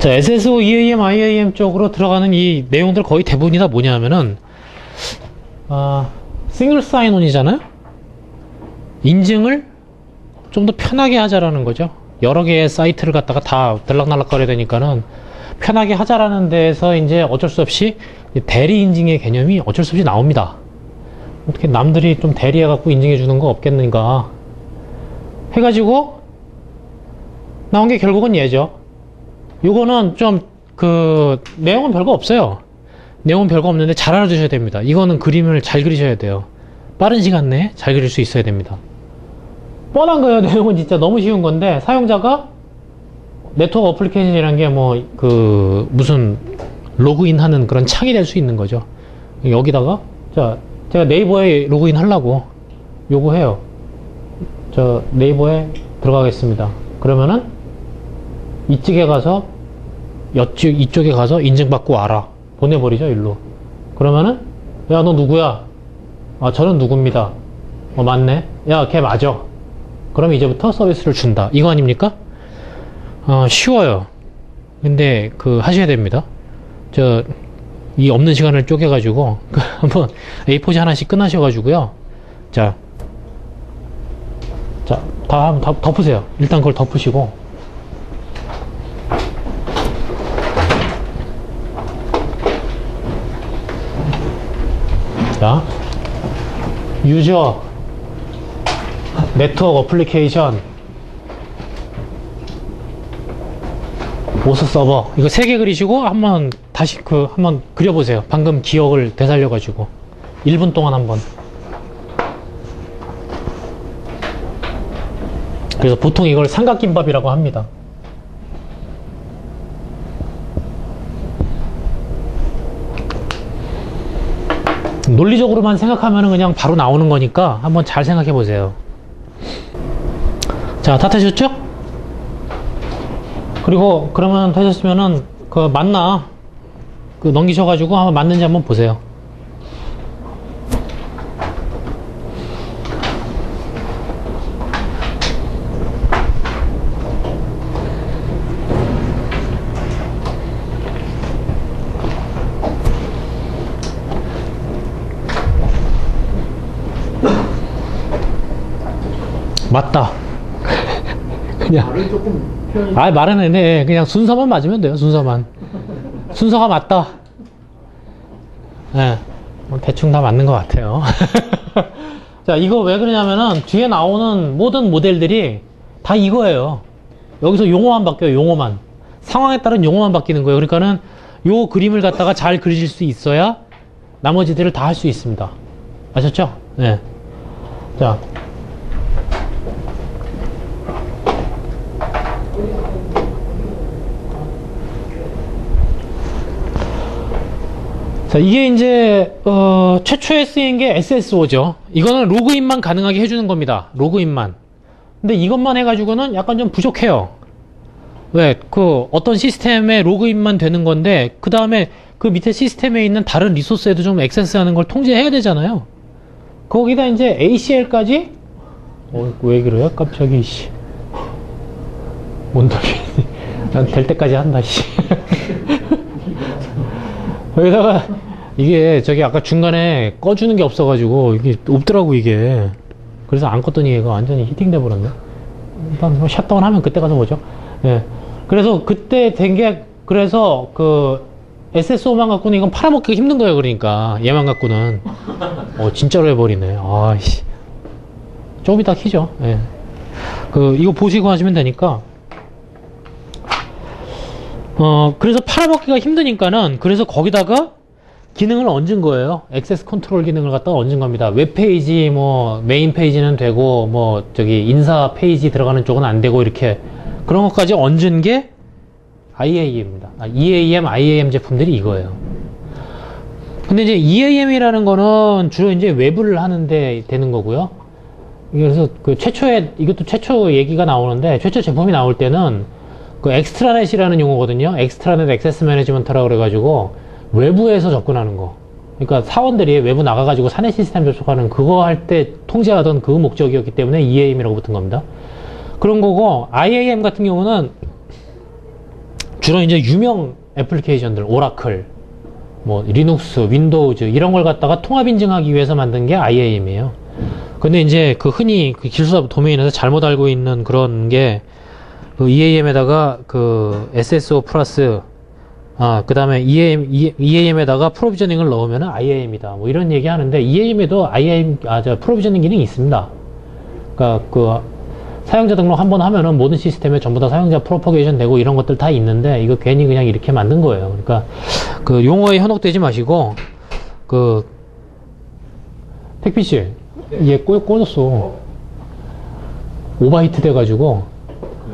자, SSO, EAM, IAM 쪽으로 들어가는 이 내용들 거의 대부분이 다 뭐냐면은, 싱글 사인온이잖아요? 인증을 좀 더 편하게 하자라는 거죠. 여러 개의 사이트를 갖다가 다 들락날락거려야 되니까는 편하게 하자라는 데에서 이제 어쩔 수 없이 대리 인증의 개념이 어쩔 수 없이 나옵니다. 어떻게 남들이 좀 대리해갖고 인증해 주는 거 없겠는가 해가지고 나온 게 결국은 얘죠. 요거는 좀 내용은 별거 없어요. 내용은 별거 없는데 잘 알아두셔야 됩니다. 이거는 그림을 잘 그리셔야 돼요. 빠른 시간 내에 잘 그릴 수 있어야 됩니다. 뻔한 거예요. 내용은 진짜 너무 쉬운 건데, 사용자가 네트워크 어플리케이션이라는 게 무슨 로그인 하는 그런 창이 될 수 있는 거죠. 여기다가, 자, 제가 네이버에 로그인 하려고 요거 해요. 저 네이버에 들어가겠습니다. 그러면은 이쪽에 가서 이쪽에 가서 인증받고 와라. 보내버리죠, 일로. 그러면은, 야, 너 누구야? 저는 누구입니다. 맞네. 야, 걔 맞아. 그럼 이제부터 서비스를 준다. 이거 아닙니까? 쉬워요. 근데, 하셔야 됩니다. 이 없는 시간을 쪼개가지고, 한번 A4지 하나씩 끝나셔가지고요. 자, 다 덮으세요. 일단 그걸 덮으시고. 자, 유저, 네트워크 어플리케이션, 오스 서버. 이거 3개 그리시고 한번 다시 한번 그려보세요. 방금 기억을 되살려가지고 1분 동안 한번. 그래서 보통 이걸 삼각김밥이라고 합니다. 논리적으로만 생각하면 그냥 바로 나오는 거니까 한번 잘 생각해 보세요. 자, 다 되셨죠? 그리고 그러면 되셨으면은 맞나 넘기셔가지고 한번 맞는지 한번 보세요. 맞다. 그냥 말은 조금 표현이 말은 네, 그냥 순서만 맞으면 돼요. 순서가 맞다. 네, 대충 다 맞는 것 같아요. 자, 이거 왜 그러냐면은 뒤에 나오는 모든 모델들이 다 이거예요. 여기서 용어만 바뀌어요. 용어만. 상황에 따른 용어만 바뀌는 거예요. 그러니까는 요 그림을 갖다가 잘 그리실 수 있어야 나머지들을 다 할 수 있습니다. 아셨죠? 네. 자, 이게 이제 최초에 쓰인 게 SSO죠. 이거는 로그인만 가능하게 해주는 겁니다. 로그인만. 근데 이것만 해가지고는 약간 좀 부족해요. 왜? 어떤 시스템에 로그인만 되는 건데, 그 다음에 그 밑에 시스템에 있는 다른 리소스에도 좀 액세스하는 걸 통제해야 되잖아요. 거기다 이제 ACL까지? 왜 그래요? 깜짝이, 씨. 뭔 소리야. 난 될 때까지 한다, 씨. 여기다가 이게 아까 중간에 꺼주는 게 없어가지고 이게 없더라고 이게. 그래서 안 껐더니 얘가 완전히 히팅돼 버렸네. 일단 샷다운 하면 그때 가서 보죠. 예. 그래서 그때 된 게, 그래서 SSO만 갖고는 이건 팔아먹기가 힘든 거예요. 그러니까 얘만 갖고는 진짜로 해버리네. 아이씨. 조금 이따 키죠. 예. 이거 보시고 하시면 되니까. 그래서 팔아먹기가 힘드니까는, 그래서 거기다가 기능을 얹은 거예요. 액세스 컨트롤 기능을 갖다가 얹은 겁니다. 웹페이지, 메인 페이지는 되고, 인사 페이지 들어가는 쪽은 안 되고, 이렇게. 그런 것까지 얹은 게 IAM입니다. EAM, IAM 제품들이 이거예요. 근데 이제 EAM이라는 거는 주로 이제 외부를 하는데 되는 거고요. 그래서 이것도 최초 얘기가 나오는데, 최초 제품이 나올 때는 엑스트라넷이라는 용어거든요. 엑스트라넷 액세스 매니지먼트라고 그래가지고 외부에서 접근하는 거. 그러니까 사원들이 외부 나가가지고 사내 시스템 접속하는 그거 할 때 통제하던 그 목적이었기 때문에 EAM이라고 붙은 겁니다. 그런 거고, IAM 같은 경우는 주로 이제 유명 애플리케이션들, 오라클, 뭐 리눅스, 윈도우즈 이런 걸 갖다가 통합 인증하기 위해서 만든 게 IAM이에요. 근데 이제 그 흔히 그 기술사 도메인에서 잘못 알고 있는 그런 게 그 EAM에다가 그 SSO 플러스 그 다음에 EAM에다가 프로비저닝을 넣으면 IAM이다. 뭐 이런 얘기 하는데 EAM에도 프로비저닝 기능이 있습니다. 그러니까 그 사용자 등록 한번 하면은 모든 시스템에 전부 다 사용자 프로퍼게이션 되고 이런 것들 다 있는데 이거 괜히 그냥 이렇게 만든 거예요. 그러니까 그 용어에 현혹되지 마시고 그 택피씨 얘 꽂았어. 오버히트 돼가지고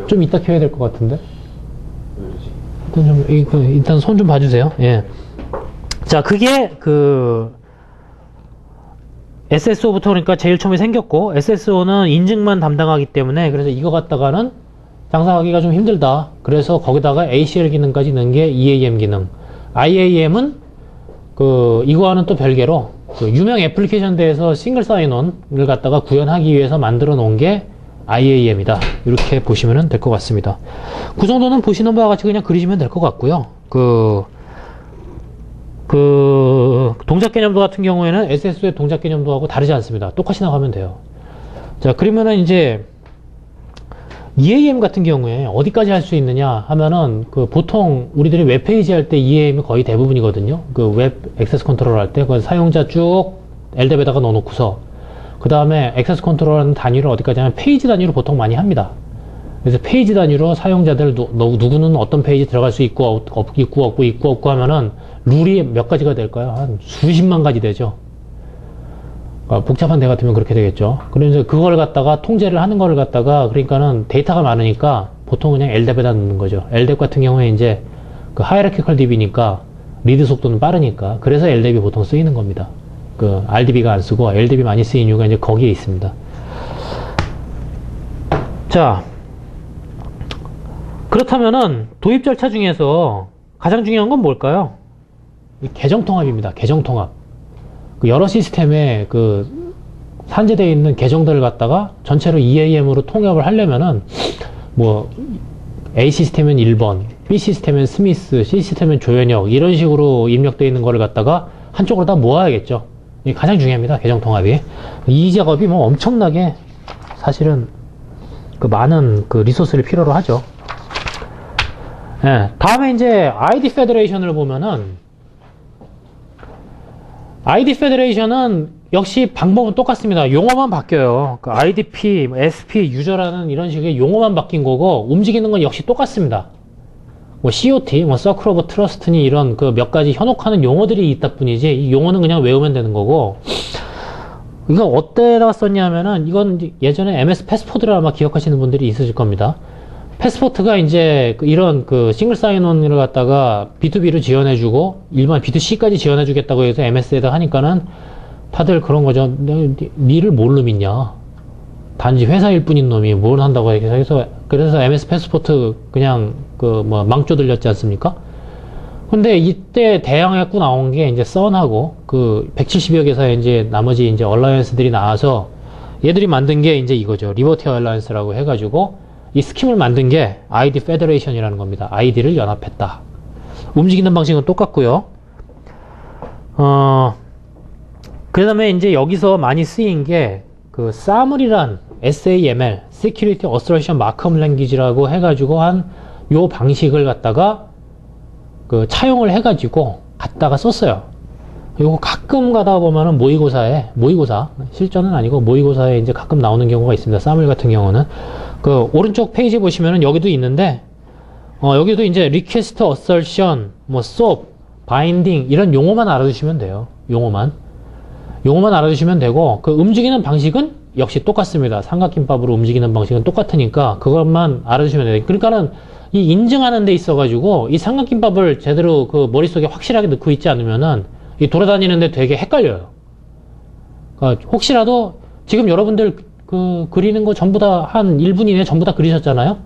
좀 이따 켜야 될 것 같은데. 일단 손 좀 봐주세요. 예. 자, 그게 그 SSO부터 그러니까 제일 처음에 생겼고 SSO는 인증만 담당하기 때문에 그래서 이거 갖다가는 장사하기가 좀 힘들다. 그래서 거기다가 ACL 기능까지 넣은 게 EAM 기능. IAM은 그 이거와는 또 별개로 그 유명 애플리케이션 대에서 싱글 사인온을 갖다가 구현하기 위해서 만들어 놓은 게 IAM이다. 이렇게 보시면 될 것 같습니다. 그 정도는 보시는 바와 같이 그냥 그리시면 될 것 같고요. 그 동작 개념도 같은 경우에는 SSO의 동작 개념도하고 다르지 않습니다. 똑같이 나가면 돼요. 자, 그러면은 이제 EAM 같은 경우에 어디까지 할 수 있느냐 하면은 그 보통 우리들이 웹페이지 할 때 EAM이 거의 대부분이거든요. 그 웹 액세스 컨트롤 할 때 그 사용자 쭉 LDAP에다가 넣어놓고서 그 다음에 액세스 컨트롤하는 단위를 어디까지 하면 페이지 단위로 보통 많이 합니다. 그래서 페이지 단위로 사용자들 누구는 어떤 페이지 들어갈 수 있고 없고 하면은 룰이 몇 가지가 될까요? 한 수십만 가지 되죠. 복잡한 데 같으면 그렇게 되겠죠. 그래서 그걸 갖다가 통제를 하는 거를 갖다가 그러니까는 데이터가 많으니까 보통 그냥 LDAP에다 넣는 거죠. LDAP 같은 경우에 이제 그 하이라키컬 DB니까 리드 속도는 빠르니까 그래서 LDAP 보통 쓰이는 겁니다. 그 RDB가 안 쓰고 LDB 많이 쓰이는 이유가 이제 거기에 있습니다. 자, 그렇다면은 도입 절차 중에서 가장 중요한 건 뭘까요? 계정 통합입니다. 계정 통합. 그 여러 시스템에 그 산재되어 있는 계정들을 갖다가 전체로 EAM으로 통합을 하려면은 뭐 A 시스템은 1번, B 시스템은 스미스, C 시스템은 조현혁 이런 식으로 입력되어 있는 거를 갖다가 한쪽으로 다 모아야겠죠. 이게 가장 중요합니다. 계정 통합이. 이 작업이 뭐 엄청나게 사실은 그 많은 그 리소스를 필요로 하죠. 예, 다음에 이제 ID 페더레이션을 보면은 ID 페더레이션은 역시 방법은 똑같습니다. 용어만 바뀌어요. 그 IDP, SP, 유저라는 이런 식의 용어만 바뀐 거고 움직이는 건 역시 똑같습니다. 뭐 COT, 뭐 Circle of Trust니 이런 그 몇 가지 현혹하는 용어들이 있다 뿐이지 이 용어는 그냥 외우면 되는 거고 이거 어디다가 썼냐면은 이건 예전에 MS 패스포드를 아마 기억하시는 분들이 있으실 겁니다. 패스포트가 이제 이런 그 싱글 사인온을 갖다가 B2B로 지원해주고 일반 B2C까지 지원해주겠다고 해서 MS에다 하니까는 다들 그런 거죠. 니를 뭘로 믿냐? 단지 회사일 뿐인 놈이 뭘 한다고 해서 그래서 MS 패스포트 그냥 그 뭐 망조 들렸지 않습니까? 근데 이때 대항해갖고 나온 게 이제 썬하고 그 170여 개사의 이제 나머지 이제 얼라이언스들이 나와서 얘들이 만든 게 이제 이거죠. 리버티 얼라이언스라고 해가지고 이 스킴을 만든 게 ID 페더레이션이라는 겁니다. ID를 연합했다. 움직이는 방식은 똑같고요. 그 다음에 이제 여기서 많이 쓰인 게 그 SAML이란 SAML, Security Assertion Markup Language라고 해가지고 한 요 방식을 갖다가 그 차용을 해가지고 갖다가 썼어요. 요거 가끔 가다 보면은 모의고사, 실전은 아니고 모의고사에 이제 가끔 나오는 경우가 있습니다. SAML 같은 경우는. 그 오른쪽 페이지 보시면은 여기도 있는데, 여기도 이제 Request Assertion, 뭐 SOAP, Binding 이런 용어만 알아두시면 돼요. 용어만 알아두시면 되고, 그 움직이는 방식은 역시 똑같습니다. 삼각김밥으로 움직이는 방식은 똑같으니까 그것만 알아두시면 돼요. 그러니까는 이 인증하는 데 있어가지고 이 삼각김밥을 제대로 그 머릿속에 확실하게 넣고 있지 않으면은 이 돌아다니는데 되게 헷갈려요. 그러니까 혹시라도 지금 여러분들 그 그리는 거 전부 다 한 1분 이내에 전부 다 그리셨잖아요.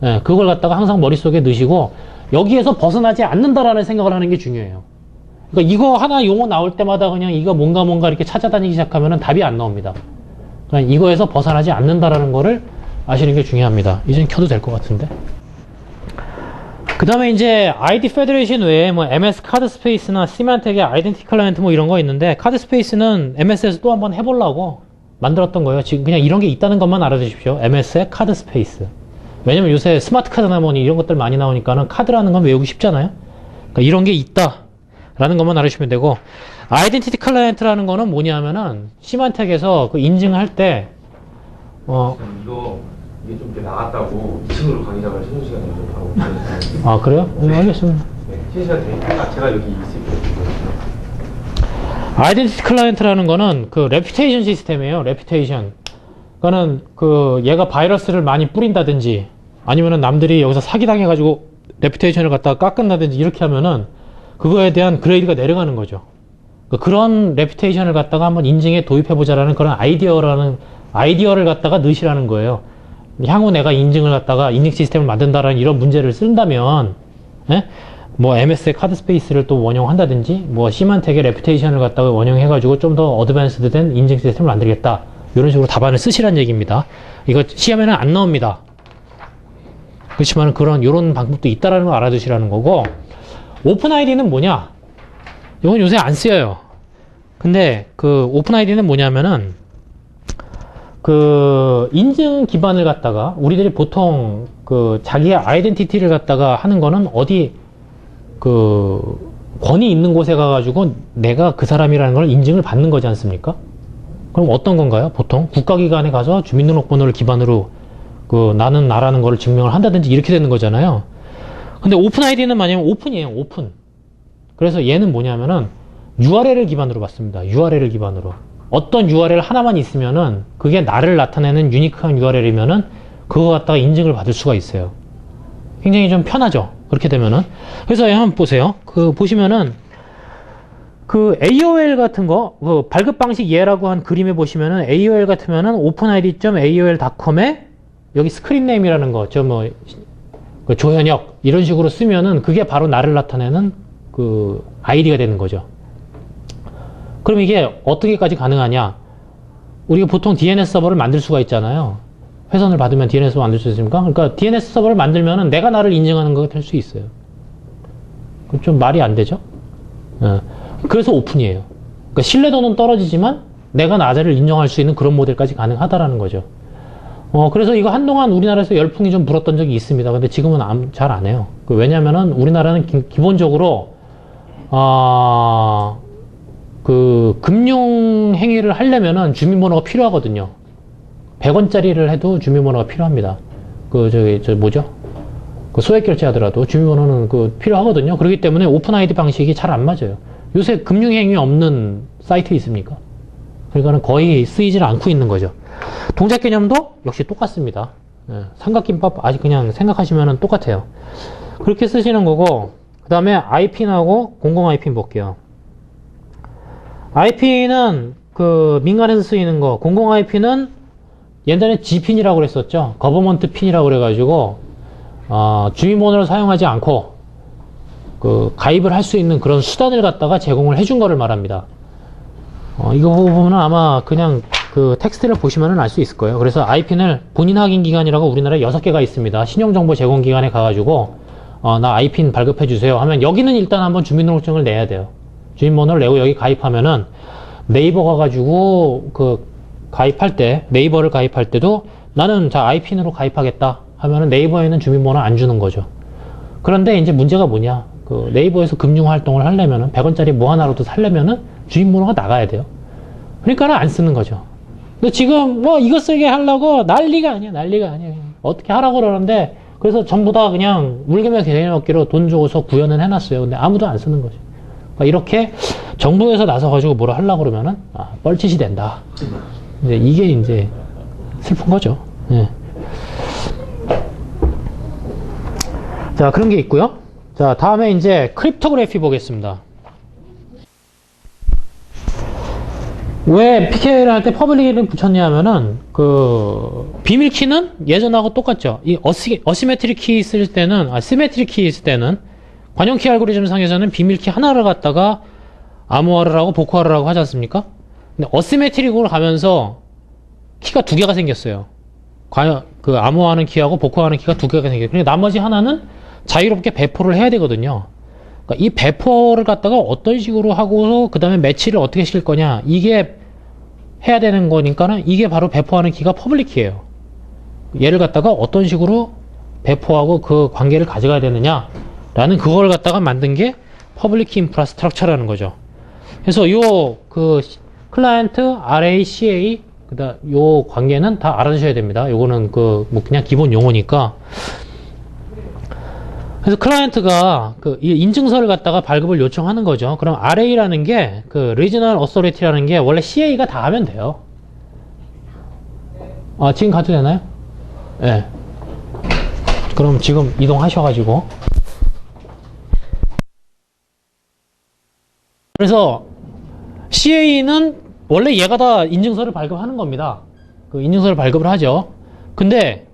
예, 그걸 갖다가 항상 머릿속에 넣으시고 여기에서 벗어나지 않는다라는 생각을 하는 게 중요해요. 그러니까 이거 하나 용어 나올 때마다 그냥 이거 뭔가 이렇게 찾아다니기 시작하면은 답이 안 나옵니다. 그러니까 이거에서 벗어나지 않는다라는 거를 아시는 게 중요합니다. 이젠 켜도 될 것 같은데. 그 다음에 이제 ID 페더레이션 외에 뭐 MS 카드 스페이스나 시만텍의 아이덴티티 클라이언트 뭐 이런 거 있는데, 카드 스페이스는 MS에서 또 한번 해보려고 만들었던 거예요. 지금 그냥 이런 게 있다는 것만 알아두십시오. MS의 카드 스페이스. 왜냐면 요새 스마트 카드나 뭐니 이런 것들 많이 나오니까는 카드라는 건 외우기 쉽잖아요. 그러니까 이런 게 있다라는 것만 알아주시면 되고, 아이덴티티 클라이언트라는 거는 뭐냐면은 시만텍에서 그 인증할 때 이게 좀 이렇게 나갔다고 2층으로 강의장을 쉬는 시간에 좀 바로 아 그래요? 알겠습니다. 네, 쉬는 시간 되니까 제가 여기 있을게요. 아이덴티티 클라이언트라는 거는 그 레퓨테이션 시스템이에요. 레퓨테이션. 그거는 그 얘가 바이러스를 많이 뿌린다든지 아니면은 남들이 여기서 사기당해가지고 레퓨테이션을 갖다가 깎은다든지 이렇게 하면은 그거에 대한 그레이드가 내려가는 거죠. 그런 레퓨테이션을 갖다가 한번 인증에 도입해보자라는 그런 아이디어를 갖다가 넣으시라는 거예요. 향후 내가 인증을 갖다가 인증 시스템을 만든다라는 이런 문제를 쓴다면, 예? 뭐 MS의 카드 스페이스를 또 원용한다든지, 뭐 시만텍의 레퓨테이션을 갖다가 원용해가지고 좀 더 어드밴스드 된 인증 시스템을 만들겠다. 이런 식으로 답안을 쓰시란 얘기입니다. 이거 시험에는 안 나옵니다. 그렇지만 요런 방법도 있다라는 거 알아두시라는 거고, 오픈 아이디는 뭐냐? 이건 요새 안 쓰여요. 근데 그 오픈 아이디는 뭐냐면은 그 인증 기반을 갖다가 우리들이 보통 그 자기의 아이덴티티를 갖다가 하는 거는 어디 그 권위 있는 곳에 가가지고 내가 그 사람이라는 걸 인증을 받는 거지 않습니까? 그럼 어떤 건가요? 보통 국가기관에 가서 주민등록번호를 기반으로 그 나는 나라는 거를 증명을 한다든지 이렇게 되는 거잖아요. 근데 오픈 아이디는 뭐냐면 오픈이에요. 오픈. 그래서 얘는 뭐냐면은 URL을 기반으로 받습니다. URL을 기반으로. 어떤 URL 하나만 있으면은 그게 나를 나타내는 유니크한 URL이면은 그거 갖다가 인증을 받을 수가 있어요. 굉장히 좀 편하죠. 그렇게 되면은. 그래서 한번 보세요. 그 보시면은 그 AOL 같은 거, 그 발급 방식 예라고 한 그림에 보시면은 AOL 같으면은 openid.aol.com에 여기 스크린 네임이라는 거, 그 조현혁 이런 식으로 쓰면은 그게 바로 나를 나타내는 그 아이디가 되는 거죠. 그럼 이게 어떻게까지 가능하냐? 우리가 보통 DNS 서버를 만들 수가 있잖아요. 회선을 받으면 DNS 서버 만들 수 있습니까? 그러니까 DNS 서버를 만들면은 내가 나를 인증하는 거가 될 수 있어요. 그럼 좀 말이 안 되죠? 그래서 오픈이에요. 그러니까 신뢰도는 떨어지지만 내가 나를 인정할 수 있는 그런 모델까지 가능하다라는 거죠. 그래서 이거 한동안 우리나라에서 열풍이 좀 불었던 적이 있습니다. 근데 지금은 잘 안 해요. 왜냐면은 우리나라는 기본적으로 그 금융 행위를 하려면은 주민번호가 필요하거든요. 100원짜리를 해도 주민번호가 필요합니다. 그 소액 결제하더라도 주민번호는 그 필요하거든요. 그렇기 때문에 오픈 아이디 방식이 잘 안 맞아요. 요새 금융 행위 없는 사이트 있습니까? 그러니까는 거의 쓰이질 않고 있는 거죠. 동작 개념도 역시 똑같습니다. 삼각김밥 아직 그냥 생각하시면은 똑같아요. 그렇게 쓰시는 거고, 그 다음에 IPN하고 공공 IPN 볼게요. IP는 그 민간에서 쓰이는 거, 공공 IP는 옛날에 G핀이라고 그랬었죠. 거버먼트 핀이라고 그래가지고 주민번호를 사용하지 않고 그 가입을 할 수 있는 그런 수단을 갖다가 제공을 해준 거를 말합니다. 이거 보면 아마 그냥 그 텍스트를 보시면은 알 수 있을 거예요. 그래서 IPN을 본인 확인 기관이라고 우리나라에 6개가 있습니다. 신용정보 제공기관에 가가지고 나 IPN 발급해 주세요 하면 여기는 일단 한번 주민등록증을 내야 돼요. 주민번호를 내고 여기 가입하면은 네이버 가가지고 그 가입할 때, 네이버를 가입할 때도 나는 자 IPN으로 가입하겠다 하면은 네이버에는 주민번호 안 주는 거죠. 그런데 이제 문제가 뭐냐? 그 네이버에서 금융 활동을 하려면은 100원짜리 뭐 하나로도 살려면은 주민번호가 나가야 돼요. 그러니까는 안 쓰는 거죠. 근데 지금 뭐 이거 쓰게 하려고 난리가 아니야. 어떻게 하라고 그러는데 그래서 전부 다 그냥 물개며 개념없기로 돈 주고서 구현은 해놨어요. 근데 아무도 안 쓰는 거죠. 그러니까 이렇게 정부에서 나서가지고 뭐라 하려고 그러면은 뻘짓이 된다. 이게 이제 슬픈 거죠. 예. 자, 그런 게 있고요. 자, 다음에 이제 크립토그래피 보겠습니다. 왜 PK를 할 때 퍼블릭을 붙였냐 하면은 그 비밀키는 예전하고 똑같죠. 이 어시메트릭 키 쓸 때는 시메트릭 키 있을 때는 관용키 알고리즘 상에서는 비밀키 하나를 갖다가 암호화를 하고 복호화를 하고 하지 않습니까? 근데 어시메트릭으로 가면서 키가 2개가 생겼어요. 그 암호화하는 키하고 복호화하는 키가 2개가 생겼어요. 그리고 나머지 하나는 자유롭게 배포를 해야 되거든요. 그러니까 이 배포를 갖다가 어떤 식으로 하고 그 다음에 매치를 어떻게 시킬 거냐, 이게 해야 되는 거니까는 이게 바로 배포하는 키가 퍼블릭키예요. 얘를 갖다가 어떤 식으로 배포하고 그 관계를 가져가야 되느냐 라는 그걸 갖다가 만든 게 퍼블릭키 인프라스트럭처라는 거죠. 그래서 요 그 클라이언트 RACA 그다음 요 관계는 다 알아두셔야 됩니다. 요거는 그 뭐 그냥 기본 용어니까. 그래서 클라이언트가 그 인증서를 갖다가 발급을 요청하는 거죠. 그럼 RA라는 게 그 Regional Authority라는 게 원래 CA가 다 하면 돼요. 아, 지금 가도 되나요? 예. 네. 그럼 지금 이동하셔가지고. 그래서 CA는 원래 얘가 다 인증서를 발급하는 겁니다. 그 인증서를 발급을 하죠. 근데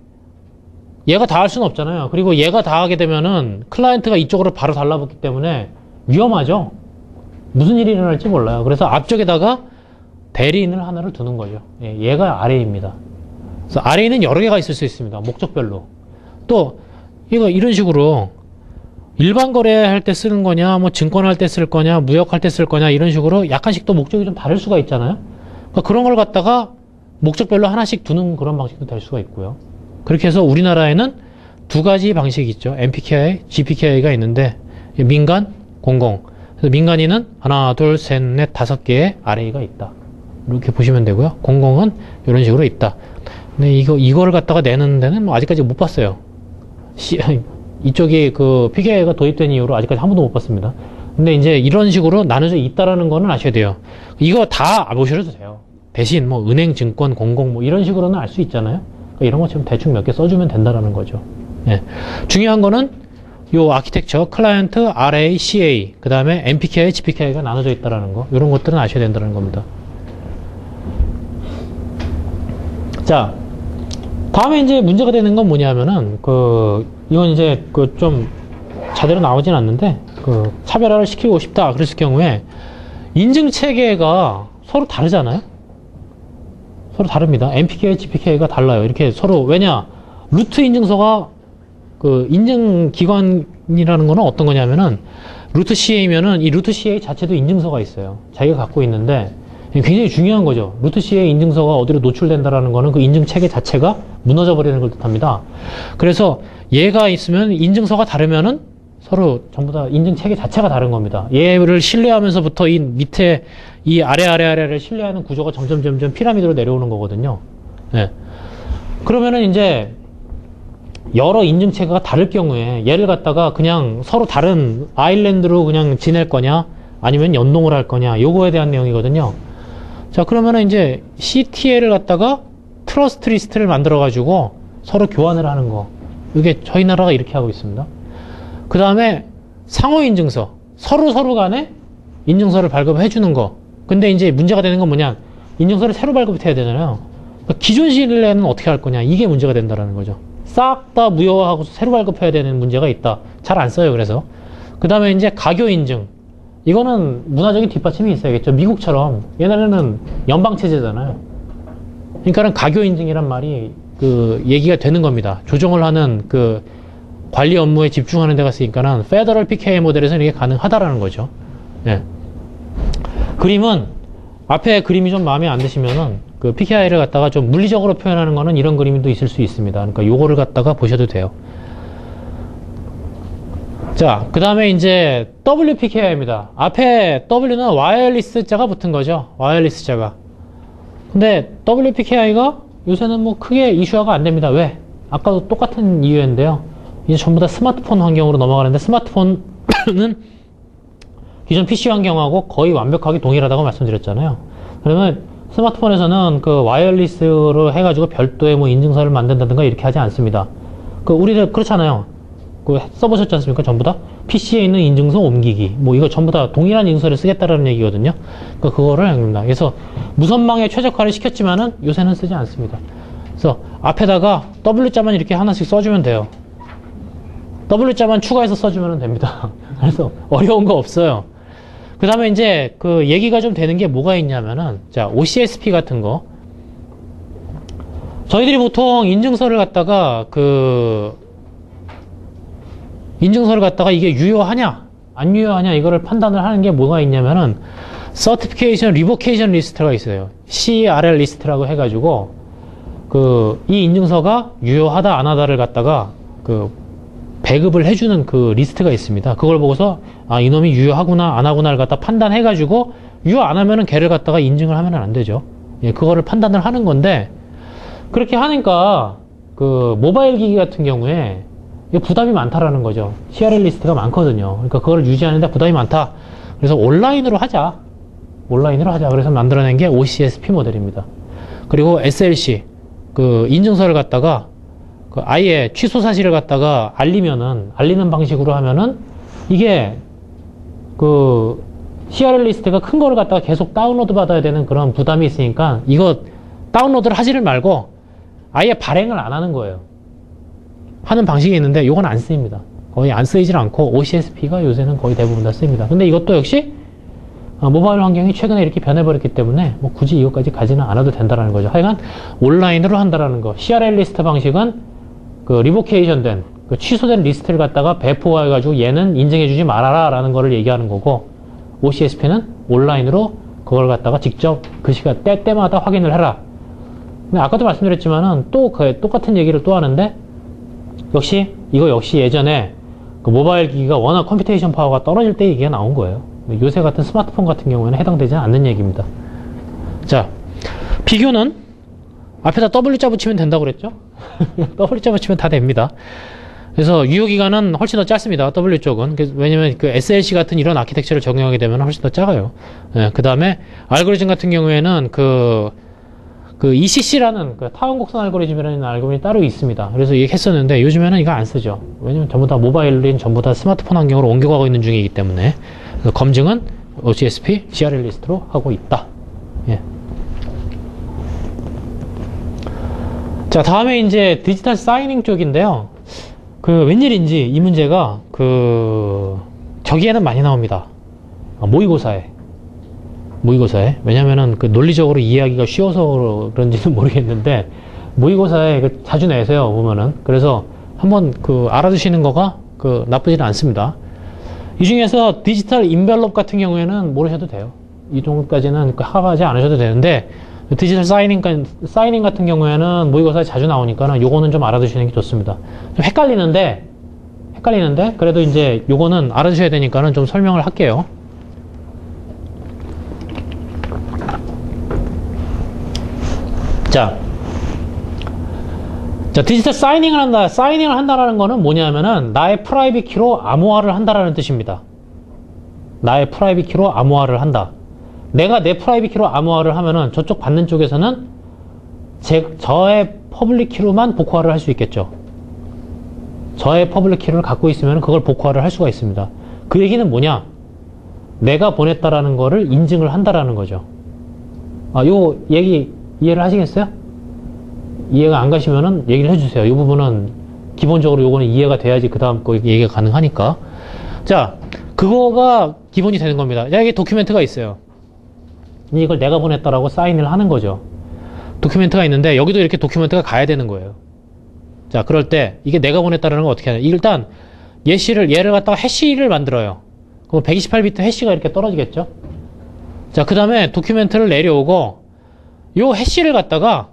얘가 다 할 수는 없잖아요. 그리고 얘가 다 하게 되면은 클라이언트가 이쪽으로 바로 달라붙기 때문에 위험하죠. 무슨 일이 일어날지 몰라요. 그래서 앞쪽에다가 대리인을 하나를 두는 거죠. 예, 얘가 RA입니다. 그래서 RA는 여러 개가 있을 수 있습니다. 목적별로. 또 이거 이런 식으로 일반 거래할 때 쓰는 거냐, 뭐 증권할 때 쓸 거냐, 무역할 때 쓸 거냐, 이런 식으로 약간씩 또 목적이 좀 다를 수가 있잖아요. 그러니까 그런 걸 갖다가 목적별로 하나씩 두는 그런 방식도 될 수가 있고요. 그렇게 해서 우리나라에는 두 가지 방식이 있죠. MPKI, GPKI가 있는데 민간, 공공. 그래서 민간인은 하나, 둘, 셋, 넷, 5개의 RA가 있다. 이렇게 보시면 되고요. 공공은 이런 식으로 있다. 근데 이거를 갖다가 내는 데는 뭐 아직까지 못 봤어요. 이쪽이 그 PKI가 도입된 이후로 아직까지 한 번도 못 봤습니다. 근데 이제 이런 식으로 나눠져 있다라는 거는 아셔야 돼요. 이거 다 보셔도 돼요. 대신 뭐 은행, 증권, 공공 뭐 이런 식으로는 알 수 있잖아요. 그러니까 이런 것처럼 대충 몇 개 써주면 된다라는 거죠. 예. 중요한 거는 요 아키텍처, 클라이언트, RA, CA, 그 다음에 MPKI, GPKI가 나눠져 있다라는 거. 이런 것들은 아셔야 된다는 겁니다. 자, 다음에 이제 문제가 되는 건 뭐냐면은 이건 이제 좀 제대로 나오진 않는데 차별화를 시키고 싶다 그랬을 경우에 인증 체계가 서로 다르잖아요. 서로 다릅니다. MPKI, GPKI가 달라요. 이렇게 서로 왜냐 루트 인증서가 인증 기관이라는 거는 어떤 거냐면은 루트 CA면은 이 루트 CA 자체도 인증서가 있어요. 자기가 갖고 있는데 굉장히 중요한 거죠. 루트 CA 인증서가 어디로 노출된다라는 거는 그 인증 체계 자체가 무너져 버리는 걸 뜻합니다. 그래서 얘가 있으면 인증서가 다르면은 서로 전부 다 인증 체계 자체가 다른 겁니다. 얘를 신뢰하면서부터 이 밑에 이 아래를 신뢰하는 구조가 점점 피라미드로 내려오는 거거든요. 네. 그러면은 이제 여러 인증 체계가 다를 경우에 얘를 갖다가 그냥 서로 다른 아일랜드로 그냥 지낼 거냐 아니면 연동을 할 거냐 요거에 대한 내용이거든요. 자, 그러면은 이제 CTL을 갖다가 트러스트 리스트를 만들어 가지고 서로 교환을 하는 거. 이게 저희 나라가 이렇게 하고 있습니다. 그 다음에 상호 인증서. 서로 간에 인증서를 발급해 주는 거. 근데 이제 문제가 되는 건 뭐냐? 인증서를 새로 발급해야 되잖아요. 그러니까 기존 신뢰는 어떻게 할 거냐? 이게 문제가 된다는 거죠. 싹 다 무효화하고 새로 발급해야 되는 문제가 있다. 잘 안 써요, 그래서. 그 다음에 이제 가교 인증. 이거는 문화적인 뒷받침이 있어야겠죠. 미국처럼 옛날에는 연방체제잖아요. 그러니까는 가교 인증이란 말이 얘기가 되는 겁니다. 조정을 하는 관리 업무에 집중하는 데가 있으니까는 페더럴 PKI 모델에서는 이게 가능하다라는 거죠. 예. 그림은 앞에 그림이 좀 마음에 안 드시면은 PKI를 갖다가 좀 물리적으로 표현하는 거는 이런 그림도 있을 수 있습니다. 그러니까 요거를 갖다가 보셔도 돼요. 자, 그 다음에 이제 WPKI입니다. 앞에 W는 와이어리스 자가 붙은 거죠. 와이어리스 자가. 근데 WPKI가 요새는 뭐 크게 이슈화가 안 됩니다. 왜? 아까도 똑같은 이유인데요. 이제 전부 다 스마트폰 환경으로 넘어가는데 스마트폰은 기존 PC 환경하고 거의 완벽하게 동일하다고 말씀드렸잖아요. 그러면 스마트폰에서는 와이어리스로 해가지고 별도의 뭐 인증서를 만든다든가 이렇게 하지 않습니다. 우리들 그렇잖아요. 써보셨지 않습니까? 전부 다 PC에 있는 인증서 옮기기 뭐 이거 전부 다 동일한 인증서를 쓰겠다라는 얘기거든요. 그거를 합니다. 그래서 무선망에 최적화를 시켰지만은 요새는 쓰지 않습니다. 그래서 앞에다가 W자만 이렇게 하나씩 써주면 돼요. W자만 추가해서 써주면 됩니다. 그래서 어려운 거 없어요. 그 다음에 이제 얘기가 좀 되는 게 뭐가 있냐면은 자, OCSP 같은 거 저희들이 보통 인증서를 갖다가 인증서를 갖다가 이게 유효하냐 안 유효하냐 이거를 판단을 하는 게 뭐가 있냐면은 Certification Revocation 리스트가 있어요. CRL 리스트라고 해가지고 이 인증서가 유효하다 안 하다를 갖다가 배급을 해주는 그 리스트가 있습니다. 그걸 보고서 아 이놈이 유효하구나 안 하구나를 갖다 판단해가지고 유효 안 하면은 걔를 갖다가 인증을 하면은 안 되죠. 예, 그거를 판단을 하는 건데 그렇게 하니까 모바일 기기 같은 경우에 부담이 많다라는 거죠. CRL 리스트가 많거든요. 그러니까 그걸 유지하는데 부담이 많다. 그래서 온라인으로 하자. 그래서 만들어낸 게 OCSP 모델입니다. 그리고 SLC 인증서를 갖다가 아예 취소 사실을 갖다가 알리는 방식으로 하면은 이게 CRL 리스트가 큰 거를 갖다가 계속 다운로드 받아야 되는 그런 부담이 있으니까 이거 다운로드를 하지를 말고 아예 발행을 안 하는 거예요. 하는 방식이 있는데 이건 안 쓰입니다. 거의 안 쓰이질 않고 OCSP가 요새는 거의 대부분 다 쓰입니다. 근데 이것도 역시 모바일 환경이 최근에 이렇게 변해버렸기 때문에 뭐 굳이 이것까지 가지는 않아도 된다는 거죠. 하여간 온라인으로 한다라는 거. CRL 리스트 방식은 리보케이션 된 취소된 리스트를 갖다가 배포해가지고 얘는 인증해주지 말아라 라는 거를 얘기하는 거고 OCSP는 온라인으로 그걸 갖다가 직접 그 시간 때마다 확인을 해라. 근데 아까도 말씀드렸지만은 또 똑같은 얘기를 또 하는데 이거 역시 예전에 모바일 기기가 워낙 컴퓨테이션 파워가 떨어질 때 얘기가 나온 거예요. 요새 같은 스마트폰 같은 경우에는 해당되지 않는 얘기입니다. 자, 비교는 앞에다 W자 붙이면 된다고 그랬죠? W자 붙이면 다 됩니다. 그래서 유효기간은 훨씬 더 짧습니다. W 쪽은. 왜냐면 SLC 같은 이런 아키텍처를 적용하게 되면 훨씬 더 작아요. 네, 그 다음에 알고리즘 같은 경우에는 ECC라는 타원 곡선 알고리즘이라는 알고리즘이 따로 있습니다. 그래서 얘기했었는데 요즘에는 이거 안 쓰죠. 왜냐면 전부 다 모바일인 전부 다 스마트폰 환경으로 옮겨가고 있는 중이기 때문에 검증은 OCSP, CRL 리스트로 하고 있다. 예. 자, 다음에 이제 디지털 사이닝 쪽인데요. 웬일인지 이 문제가 저기에는 많이 나옵니다. 모의고사에. 왜냐면은 논리적으로 이해하기가 쉬워서 그런지는 모르겠는데 모의고사에 자주 내세요 보면은. 그래서 한번 알아두시는 거가 나쁘지는 않습니다. 이 중에서 디지털 인벨롭 같은 경우에는 모르셔도 돼요. 이 정도까지는 하지 않으셔도 되는데 디지털 사이닝 같은 경우에는 모의고사에 자주 나오니까 요거는 좀 알아두시는 게 좋습니다. 좀 헷갈리는데 그래도 이제 요거는 알아두셔야 되니까는 좀 설명을 할게요. 자, 디지털 사이닝을 한다. 사이닝을 한다라는 거는 뭐냐면은 나의 프라이빗 키로 암호화를 한다라는 뜻입니다. 나의 프라이빗 키로 암호화를 한다. 내가 내 프라이빗 키로 암호화를 하면은 저쪽 받는 쪽에서는 저의 퍼블릭 키로만 복호화를 할 수 있겠죠. 저의 퍼블릭 키를 갖고 있으면 그걸 복호화를 할 수가 있습니다. 그 얘기는 뭐냐? 내가 보냈다라는 거를 인증을 한다라는 거죠. 요 얘기 이해를 하시겠어요? 이해가 안 가시면은 얘기를 해주세요. 이 부분은 기본적으로 요거는 이해가 돼야지 그 다음 거 얘기가 가능하니까. 자, 그거가 기본이 되는 겁니다. 여기 도큐멘트가 있어요. 이걸 내가 보냈다라고 사인을 하는 거죠. 도큐멘트가 있는데 여기도 이렇게 도큐멘트가 가야 되는 거예요. 자, 그럴 때 이게 내가 보냈다라는 걸 어떻게 하냐? 일단 얘를 갖다가 해시를 만들어요. 그럼 128비트 해시가 이렇게 떨어지겠죠? 자, 그 다음에 도큐멘트를 내려오고 요 해시를 갖다가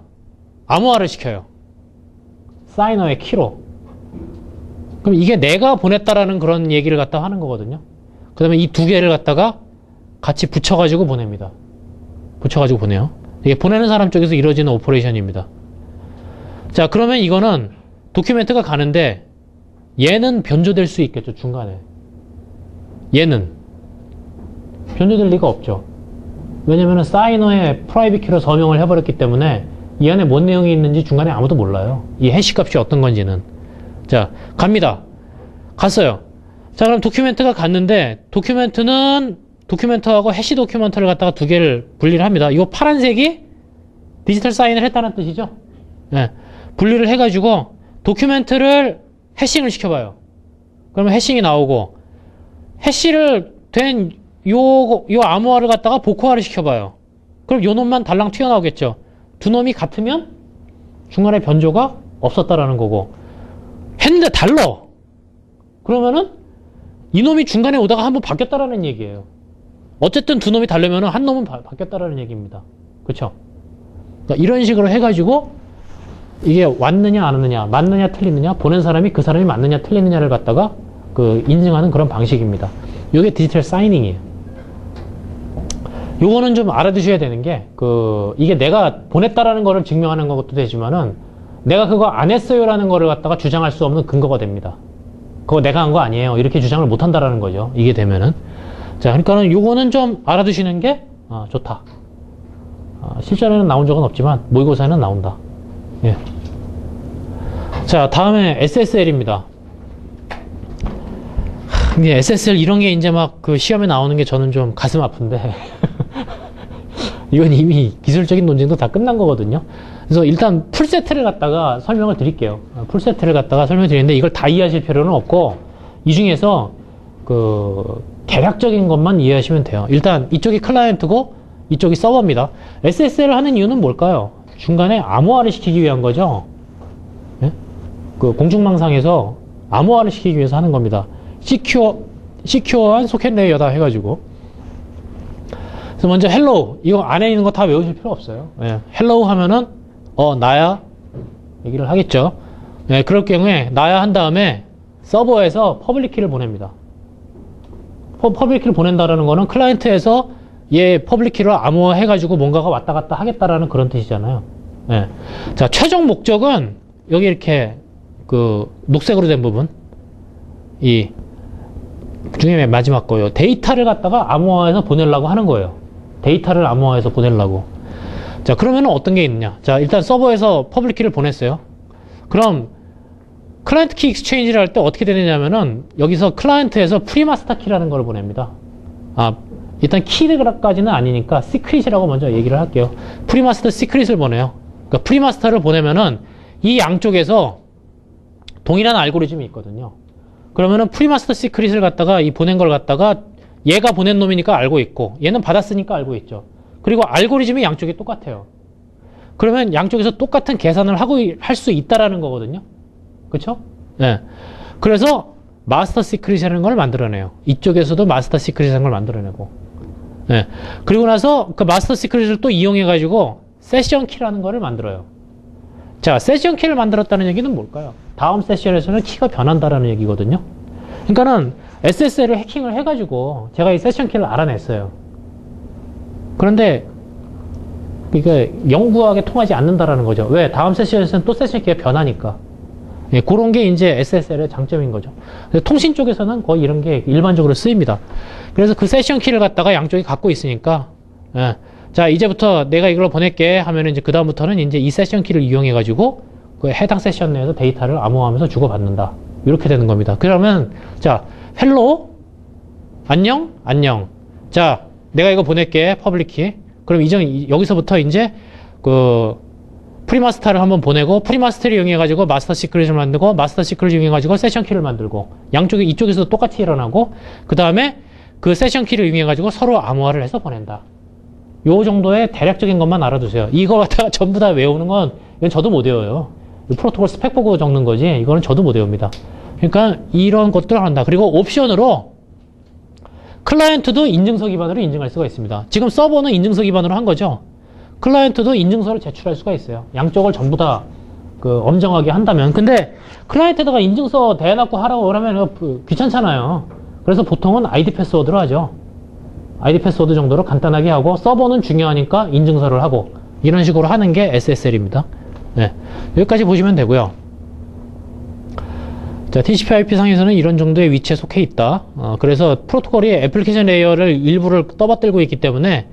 암호화를 시켜요. 사이너의 키로. 그럼 이게 내가 보냈다라는 그런 얘기를 갖다 하는 거거든요. 그 다음에 이 두 개를 갖다가 같이 붙여가지고 보냅니다. 붙여가지고 보내요. 이게 보내는 사람 쪽에서 이루어지는 오퍼레이션입니다. 자, 그러면 이거는 도큐멘트가 가는데 얘는 변조될 수 있겠죠, 중간에. 얘는 변조될 리가 없죠. 왜냐면은 사이너의 프라이빗 키로 서명을 해버렸기 때문에 이 안에 뭔 내용이 있는지 중간에 아무도 몰라요. 이 해시 값이 어떤 건지는. 자, 갑니다. 갔어요. 자, 그럼 도큐멘트가 갔는데 도큐멘트하고 해시 도큐멘트를 갖다가 두 개를 분리를 합니다. 이 파란색이 디지털 사인을 했다는 뜻이죠. 네. 분리를 해가지고 도큐멘트를 해싱을 시켜봐요. 그러면 해싱이 나오고 해시를 된 요 암호화를 갖다가 복호화를 시켜봐요. 그럼 요 놈만 달랑 튀어나오겠죠. 두 놈이 같으면 중간에 변조가 없었다라는 거고 했는데 달라. 그러면은 이놈이 중간에 오다가 한번 바뀌었다라는 얘기예요. 어쨌든 두 놈이 다르면은 한 놈은 바뀌었다라는 얘기입니다. 그렇죠? 그러니까 이런 식으로 해가지고 이게 왔느냐 안 왔느냐, 맞느냐 틀리느냐, 보낸 사람이 그 사람이 맞느냐 틀리느냐를 갖다가 그 인증하는 그런 방식입니다. 이게 디지털 사이닝이에요. 요거는 좀 알아두셔야 되는 게, 이게 내가 보냈다라는 거를 증명하는 것도 되지만은, 내가 그거 안 했어요라는 거를 갖다가 주장할 수 없는 근거가 됩니다. 그거 내가 한 거 아니에요. 이렇게 주장을 못 한다라는 거죠. 이게 되면은. 자, 그러니까는 요거는 좀 알아두시는 게, 좋다. 실전에는 나온 적은 없지만, 모의고사에는 나온다. 예. 자, 다음에 SSL입니다. SSL 이런 게 이제 막 그 시험에 나오는 게 저는 좀 가슴 아픈데. 이건 이미 기술적인 논쟁도 다 끝난 거거든요. 그래서 일단 풀세트를 갖다가 설명을 드릴게요. 풀세트를 갖다가 설명을 드리는데 이걸 다 이해하실 필요는 없고, 이 중에서 대략적인 것만 이해하시면 돼요. 일단 이쪽이 클라이언트고 이쪽이 서버입니다. SSL을 하는 이유는 뭘까요? 중간에 암호화를 시키기 위한 거죠. 예? 공중망상에서 암호화를 시키기 위해서 하는 겁니다. 시큐어한 소켓 레이어다 해가지고. 그래서 먼저 헬로우, 이거 안에 있는 거 다 외우실 필요 없어요. 예. 헬로우 하면은 나야 얘기를 하겠죠. 예, 그럴 경우에 나야 한 다음에 서버에서 퍼블릭 키를 보냅니다. 퍼블릭 키를 보낸다라는 거는 클라이언트에서 얘 퍼블릭 키를 암호화 해가지고 뭔가가 왔다 갔다 하겠다라는 그런 뜻이잖아요. 예. 자, 최종 목적은 여기 이렇게 녹색으로 된 부분, 이 중에 맨 마지막 거예요. 데이터를 갖다가 암호화해서 보내려고 하는 거예요. 데이터를 암호화해서 보내려고. 자, 그러면은 어떤 게 있느냐. 자, 일단 서버에서 퍼블릭 키를 보냈어요. 그럼 클라이언트 키 익스체인지를 할 때 어떻게 되느냐면은 여기서 클라이언트에서 프리마스터 키라는 걸 보냅니다. 일단 키까지는 아니니까 시크릿이라고 먼저 얘기를 할게요. 프리마스터 시크릿을 보내요. 그러니까 프리마스터를 보내면은 이 양쪽에서 동일한 알고리즘이 있거든요. 그러면은 프리마스터 시크릿을 갖다가 이 보낸 걸 갖다가 얘가 보낸 놈이니까 알고 있고 얘는 받았으니까 알고 있죠. 그리고 알고리즘이 양쪽이 똑같아요. 그러면 양쪽에서 똑같은 계산을 하고 할 수 있다라는 거거든요. 그렇죠? 네. 그래서 마스터 시크릿이라는 걸 만들어내요. 이쪽에서도 마스터 시크릿이라는 걸 만들어내고. 네. 그리고 나서 그 마스터 시크릿을 또 이용해 가지고 세션 키라는 거를 만들어요. 자, 세션 키를 만들었다는 얘기는 뭘까요? 다음 세션에서는 키가 변한다라는 얘기거든요. 그러니까는 SSL을 해킹을 해가지고 제가 이 세션 키를 알아냈어요. 그런데 이게 영구하게 통하지 않는다라는 거죠. 왜? 다음 세션에서는 또 세션 키가 변하니까. 예, 그런 게 이제 SSL의 장점인 거죠. 통신 쪽에서는 거의 이런 게 일반적으로 쓰입니다. 그래서 그 세션 키를 갖다가 양쪽이 갖고 있으니까, 예. 자, 이제부터 내가 이걸 보낼게 하면은 이제 그다음부터는 이제 이 세션 키를 이용해가지고 그 해당 세션 내에서 데이터를 암호화하면서 주고받는다. 이렇게 되는 겁니다. 그러면, 자, 헬로, 안녕, 안녕. 자, 내가 이거 보낼게, 퍼블릭 키. 그럼 여기서부터 이제 프리마스터를 한번 보내고 프리마스터를 이용해가지고 마스터 시크릿을 만들고 마스터 시크릿을 이용해가지고 세션 키를 만들고 이쪽에서도 똑같이 일어나고 그 다음에 그 세션 키를 이용해가지고 서로 암호화를 해서 보낸다. 요 정도의 대략적인 것만 알아두세요. 이거 갖다가 전부 다 외우는 건 이건 저도 못 외워요. 프로토콜 스펙 보고 적는 거지 이거는 저도 못 외웁니다. 그러니까 이런 것들을 한다. 그리고 옵션으로 클라이언트도 인증서 기반으로 인증할 수가 있습니다. 지금 서버는 인증서 기반으로 한 거죠. 클라이언트도 인증서를 제출할 수가 있어요. 양쪽을 전부 다 엄정하게 한다면. 근데 클라이언트에다가 인증서 대놓고 하라고 그러면 귀찮잖아요. 그래서 보통은 아이디 패스워드로 하죠. 아이디 패스워드 정도로 간단하게 하고 서버는 중요하니까 인증서를 하고 이런 식으로 하는 게 SSL입니다. 네. 여기까지 보시면 되고요. 자, TCP/IP 상에서는 이런 정도의 위치에 속해 있다. 그래서 프로토콜이 애플리케이션 레이어를 일부를 떠받들고 있기 때문에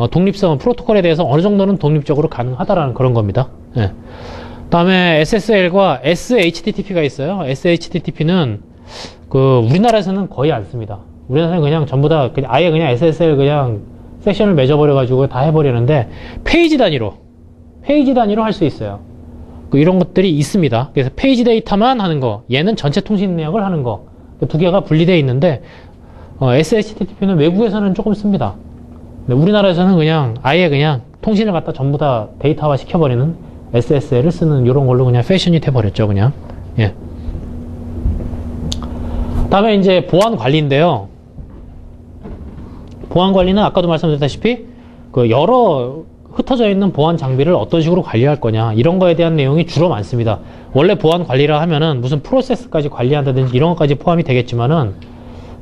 독립성, 프로토콜에 대해서 어느 정도는 독립적으로 가능하다라는 그런 겁니다. 네. 다음에 SSL과 SHTTP가 있어요. SHTTP는 우리나라에서는 거의 안 씁니다. 우리나라는 그냥 전부 다 아예 그냥 SSL 그냥 섹션을 맺어버려가지고 다 해버리는데 페이지 단위로 할 수 있어요. 이런 것들이 있습니다. 그래서 페이지 데이터만 하는 거, 얘는 전체 통신 내역을 하는 거, 두 개가 분리되어 있는데 SHTTP는 외국에서는 조금 씁니다. 우리나라에서는 그냥 아예 그냥 통신을 갖다 전부 다 데이터화 시켜버리는 SSL을 쓰는 이런 걸로 그냥 패션이 돼버렸죠, 그냥. 예. 다음에 이제 보안 관리인데요. 보안 관리는 아까도 말씀드렸다시피 그 여러 흩어져 있는 보안 장비를 어떤 식으로 관리할 거냐 이런 거에 대한 내용이 주로 많습니다. 원래 보안 관리라 하면은 무슨 프로세스까지 관리한다든지 이런 것까지 포함이 되겠지만은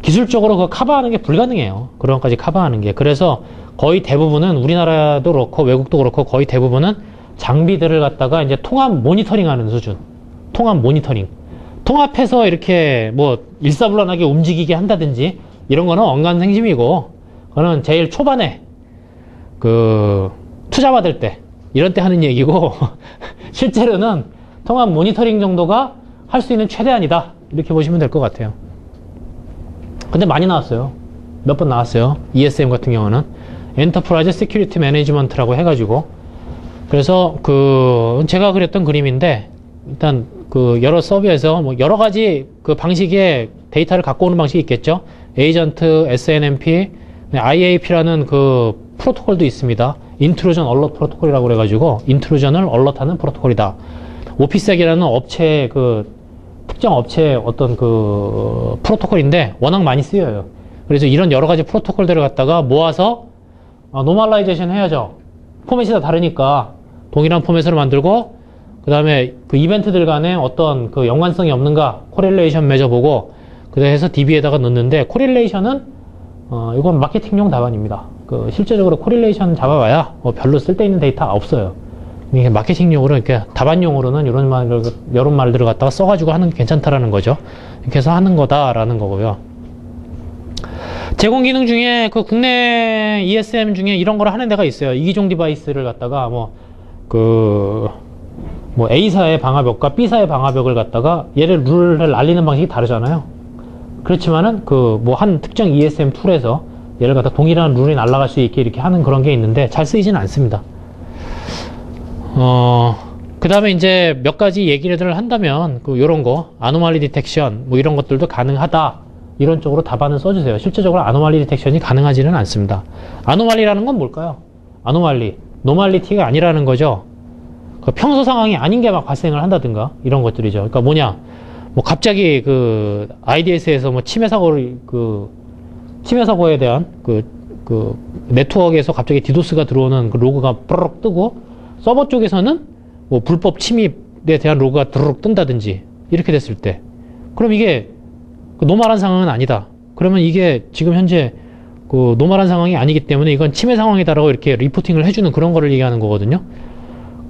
기술적으로 그거 커버하는 게 불가능해요. 그런 것까지 커버하는 게. 그래서 거의 대부분은 우리나라도 그렇고 외국도 그렇고 거의 대부분은 장비들을 갖다가 이제 통합 모니터링 하는 수준. 통합 모니터링. 통합해서 이렇게 뭐 일사불란하게 움직이게 한다든지 이런 거는 언간생심이고, 그거는 제일 초반에 그 투자 받을 때 이런 때 하는 얘기고 실제로는 통합 모니터링 정도가 할 수 있는 최대한이다 이렇게 보시면 될 것 같아요. 근데 많이 나왔어요. 몇 번 나왔어요. ESM 같은 경우는 엔터프라이즈 시큐리티 매니지먼트라고 해가지고, 그래서 그 제가 그렸던 그림인데, 일단 그 여러 서버에서 뭐 여러 가지 그 방식의 데이터를 갖고 오는 방식이 있겠죠. 에이전트, SNMP, IAP라는 그 프로토콜도 있습니다. 인트루전 얼럿 프로토콜이라고 그래가지고 인트루전을 얼럿하는 프로토콜이다. 오피섹이라는 업체 그 특정 업체의 어떤 그 프로토콜인데 워낙 많이 쓰여요. 그래서 이런 여러 가지 프로토콜들을 갖다가 모아서 노멀라이제이션 해야죠. 포맷이 다 다르니까 동일한 포맷으로 만들고, 그 다음에 그 이벤트들 간에 어떤 그 연관성이 없는가 코릴레이션 맺어보고, 그래서 DB에다가 넣는데, 코릴레이션은 이건 마케팅용 답안입니다. 그 실제적으로 코릴레이션 잡아봐야 별로 쓸데있는 데이터 없어요. 이게 마케팅용으로 이렇게 답안용으로는 이런 말들을 갖다가 써가지고 하는 게 괜찮다라는 거죠. 이렇게 해서 하는 거다라는 거고요. 제공 기능 중에 그 국내 ESM 중에 이런 걸 하는 데가 있어요. 이기종 디바이스를 갖다가 A사의 방화벽과 B사의 방화벽을 갖다가 얘를 룰을 알리는 방식이 다르잖아요. 그렇지만은 한 특정 ESM 툴에서 얘를 갖다 동일한 룰이 날아갈 수 있게 이렇게 하는 그런 게 있는데 잘 쓰이지는 않습니다. 그 다음에 이제 몇 가지 얘기를 한다면, 요런 거, 아노말리 디텍션, 이런 것들도 가능하다. 이런 쪽으로 답안을 써주세요. 실제적으로 아노말리 디텍션이 가능하지는 않습니다. 아노말리라는 건 뭘까요? 아노말리. 노말리티가 아니라는 거죠. 평소 상황이 아닌 게 막 발생을 한다든가, 이런 것들이죠. 그러니까 갑자기 IDS에서 침해 사고에 대한 네트워크에서 갑자기 디도스가 들어오는 그 로그가 뽀록 뜨고, 서버 쪽에서는 불법 침입에 대한 로그가 드르륵 뜬다든지 이렇게 됐을 때, 그럼 이게 노멀한 상황은 아니다. 그러면 이게 지금 현재 노멀한 상황이 아니기 때문에 이건 침해 상황이다라고 이렇게 리포팅을 해주는 그런 거를 얘기하는 거거든요.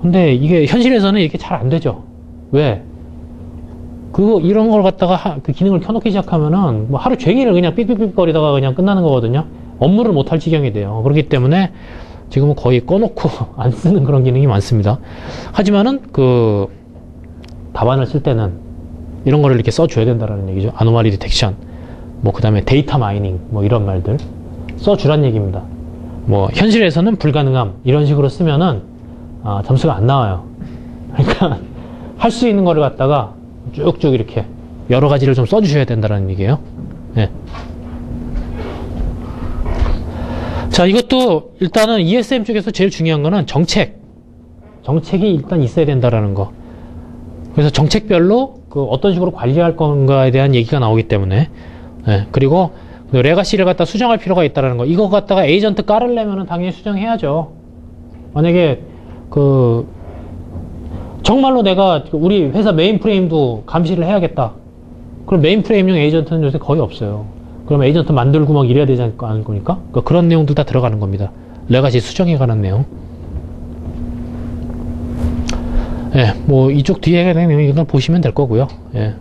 근데 이게 현실에서는 이렇게 잘 안 되죠. 왜? 이런 걸 갖다가 그 기능을 켜놓기 시작하면은 하루 종일 그냥 삑삑삑 거리다가 그냥 끝나는 거거든요. 업무를 못할 지경이 돼요. 그렇기 때문에 지금은 거의 꺼놓고 안 쓰는 그런 기능이 많습니다. 하지만은 답안을 쓸 때는 이런 거를 이렇게 써줘야 된다라는 얘기죠. 아노말리 디텍션, 그 다음에 데이터 마이닝, 이런 말들 써주란 얘기입니다. 현실에서는 불가능함, 이런 식으로 쓰면은, 점수가 안 나와요. 그러니까, 할 수 있는 거를 갖다가 쭉쭉 이렇게 여러 가지를 좀 써주셔야 된다는 얘기예요. 네. 자, 이것도 일단은 ESM 쪽에서 제일 중요한 거는 정책이 일단 있어야 된다라는 거. 그래서 정책별로 어떤 식으로 관리할 건가에 대한 얘기가 나오기 때문에, 네. 그리고 레가시를 갖다 수정할 필요가 있다라는 거. 이거 갖다가 에이전트 깔으려면은 당연히 수정해야죠. 만약에 정말로 내가 우리 회사 메인프레임도 감시를 해야겠다. 그럼 메인프레임용 에이전트는 요새 거의 없어요. 그럼 에이전트 만들고 이래야 되지 않을 거니까? 그런 내용도 다 들어가는 겁니다. 레가시 수정에 관한 내용. 예, 이쪽 뒤에 내용 이건 보시면 될 거고요. 예.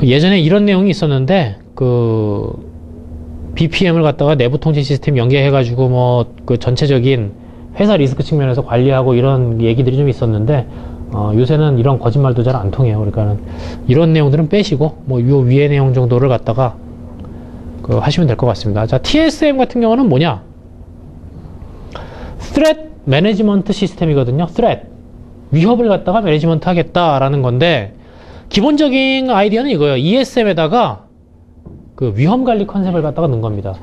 예전에 이런 내용이 있었는데, BPM을 갖다가 내부 통제 시스템 연계해가지고 전체적인 회사 리스크 측면에서 관리하고 이런 얘기들이 좀 있었는데, 요새는 이런 거짓말도 잘 안 통해요. 그러니까는 이런 내용들은 빼시고 요 위의 내용 정도를 갖다가 하시면 될 것 같습니다. 자, TSM 같은 경우는 뭐냐? Threat Management 시스템이거든요. Threat. 위협을 갖다가 매니지먼트 하겠다라는 건데, 기본적인 아이디어는 이거예요. ESM에다가 위험 관리 컨셉을 갖다가 넣은 겁니다.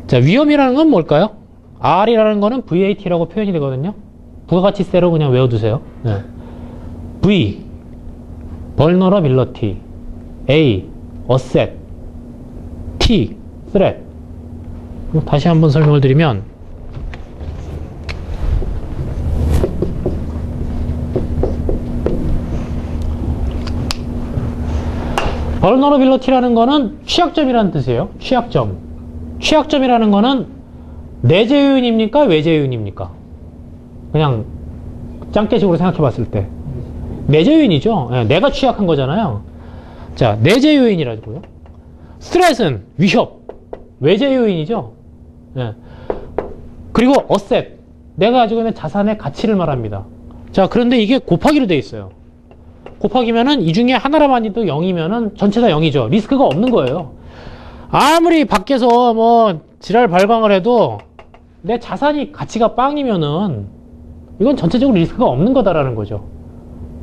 자, 위험이라는 건 뭘까요? R이라는 거는 VAT라고 표현이 되거든요. 부가가치세로 그냥 외워두세요. 네. V, Vulnerability. A, asset, T, threat. 다시 한번 설명을 드리면 vulnerability라는 거는 취약점이라는 뜻이에요. 취약점. 취약점이라는 거는 내재 요인입니까? 외재 요인입니까? 그냥 짱깨식으로 생각해 봤을 때 내재 요인이죠. 예, 내가 취약한 거잖아요. 자, 내재 요인이라고요. 스트레스는 위협, 외재 요인이죠. 예. 그리고 어셋, 내가 가지고 있는 자산의 가치를 말합니다. 자, 그런데 이게 곱하기로 돼 있어요. 곱하기면은 이 중에 하나라만 해도 0이면은 전체 다 0이죠. 리스크가 없는 거예요. 아무리 밖에서 뭐 지랄 발광을 해도 내 자산이 가치가 빵이면은 이건 전체적으로 리스크가 없는 거다라는 거죠.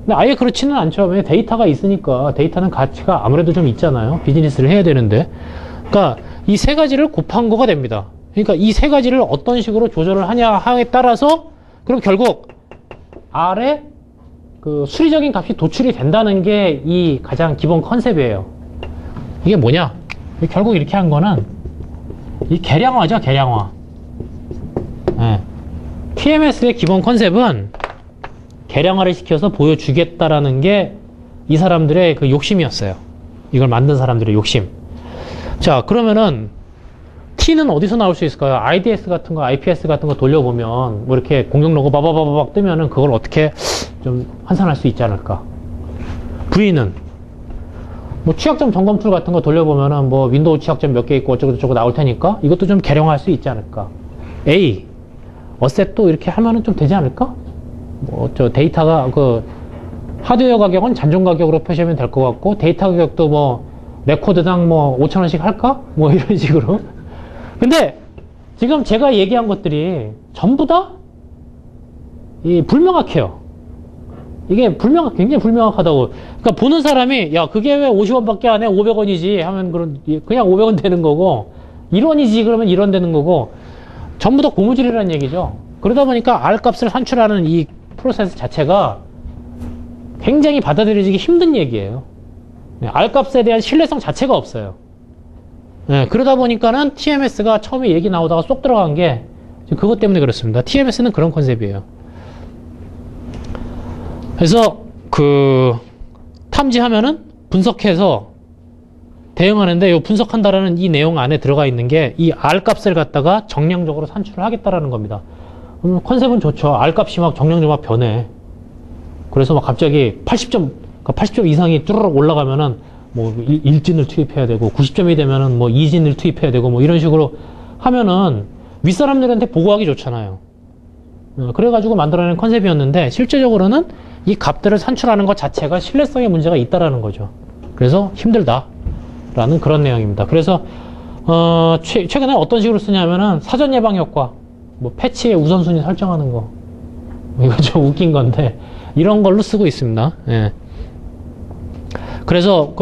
근데 아예 그렇지는 않죠. 왜 데이터가 있으니까 데이터는 가치가 아무래도 좀 있잖아요. 비즈니스를 해야 되는데. 그러니까 이 세 가지를 곱한 거가 됩니다. 그러니까 이 세 가지를 어떤 식으로 조절을 하냐에 따라서 그럼 결국 R의 그 수리적인 값이 도출이 된다는 게 이 가장 기본 컨셉이에요. 이게 뭐냐? 결국 이렇게 한 거는 이 계량화죠, 계량화. 네. TMS의 기본 컨셉은 계량화를 시켜서 보여주겠다라는 게 이 사람들의 그 욕심이었어요. 이걸 만든 사람들의 욕심. 자, 그러면은 T는 어디서 나올 수 있을까요? IDS 같은 거, IPS 같은 거 돌려보면 뭐 이렇게 공격 로고 바바바박 뜨면은 그걸 어떻게 좀 환산할 수 있지 않을까? V는 뭐 취약점 점검 툴 같은 거 돌려보면은 뭐 윈도우 취약점 몇 개 있고 어쩌고저쩌고 나올 테니까 이것도 좀 계량할 수 있지 않을까? A, 어셋도 이렇게 하면은 좀 되지 않을까? 뭐 저 데이터가 그 하드웨어 가격은 잔존 가격으로 표시하면 될 것 같고 데이터 가격도 뭐 레코드당 뭐 5,000원씩 할까? 뭐 이런 식으로. 근데 지금 제가 얘기한 것들이 전부 다 이 불명확해요. 이게 굉장히 불명확하다고. 그러니까 보는 사람이 야 그게 왜 50원밖에 안 해? 500원이지 하면 그냥 500원 되는 거고 1원이지 그러면 1원 되는 거고 전부 다 고무줄이라는 얘기죠. 그러다 보니까 R 값을 산출하는 이 프로세스 자체가 굉장히 받아들여지기 힘든 얘기예요. R 값에 대한 신뢰성 자체가 없어요. 네, 그러다 보니까는 TMS가 처음에 얘기 나오다가 쏙 들어간 게 그것 때문에 그렇습니다. TMS는 그런 컨셉이에요. 그래서 그 탐지하면은 분석해서 대응하는데 요 분석한다라는 이 내용 안에 들어가 있는 게 이 R 값을 갖다가 정량적으로 산출을 하겠다라는 겁니다. 컨셉은 좋죠. R 값이 막 정량적으로 막 변해. 그래서 막 갑자기 80점, 그러니까 80점 이상이 뚜루룩 올라가면은 뭐 1진을 투입해야 되고 90점이 되면은 뭐 2진을 투입해야 되고 뭐 이런 식으로 하면은 윗사람들한테 보고하기 좋잖아요. 그래가지고 만들어낸 컨셉이었는데 실제적으로는 이 값들을 산출하는 것 자체가 신뢰성에 문제가 있다라는 거죠. 그래서 힘들다라는 그런 내용입니다. 그래서 최근에 어떤 식으로 쓰냐면은 사전 예방 효과, 뭐 패치의 우선순위 설정하는 거, 이거 좀 웃긴 건데 이런 걸로 쓰고 있습니다. 예. 그래서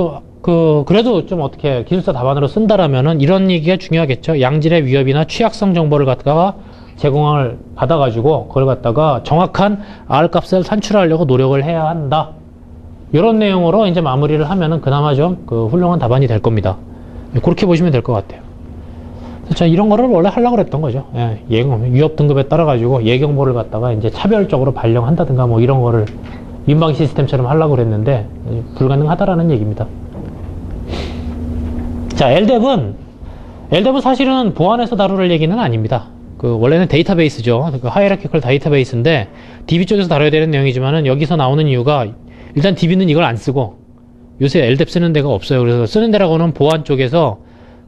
그래도 좀 어떻게 기술사 답안으로 쓴다라면은 이런 얘기가 중요하겠죠. 양질의 위협이나 취약성 정보를 갖다가 제공을 받아가지고 그걸 갖다가 정확한 R 값을 산출하려고 노력을 해야 한다. 이런 내용으로 이제 마무리를 하면은 그나마 좀 그 훌륭한 답안이 될 겁니다. 그렇게 보시면 될 것 같아요. 자, 이런 거를 원래 하려고 그랬던 거죠. 예, 위협 등급에 따라가지고 예경보를 갖다가 이제 차별적으로 발령한다든가 뭐 이런 거를 민방 시스템처럼 하려고 그랬는데 불가능하다라는 얘기입니다. 자, LDAP은 사실은 보안에서 다룰 얘기는 아닙니다. 그 원래는 데이터베이스죠. 그 하이라키컬 데이터베이스인데 DB 쪽에서 다뤄야 되는 내용이지만은 여기서 나오는 이유가 일단 DB는 이걸 안 쓰고 요새 LDAP 쓰는 데가 없어요. 그래서 쓰는 데라고는 보안 쪽에서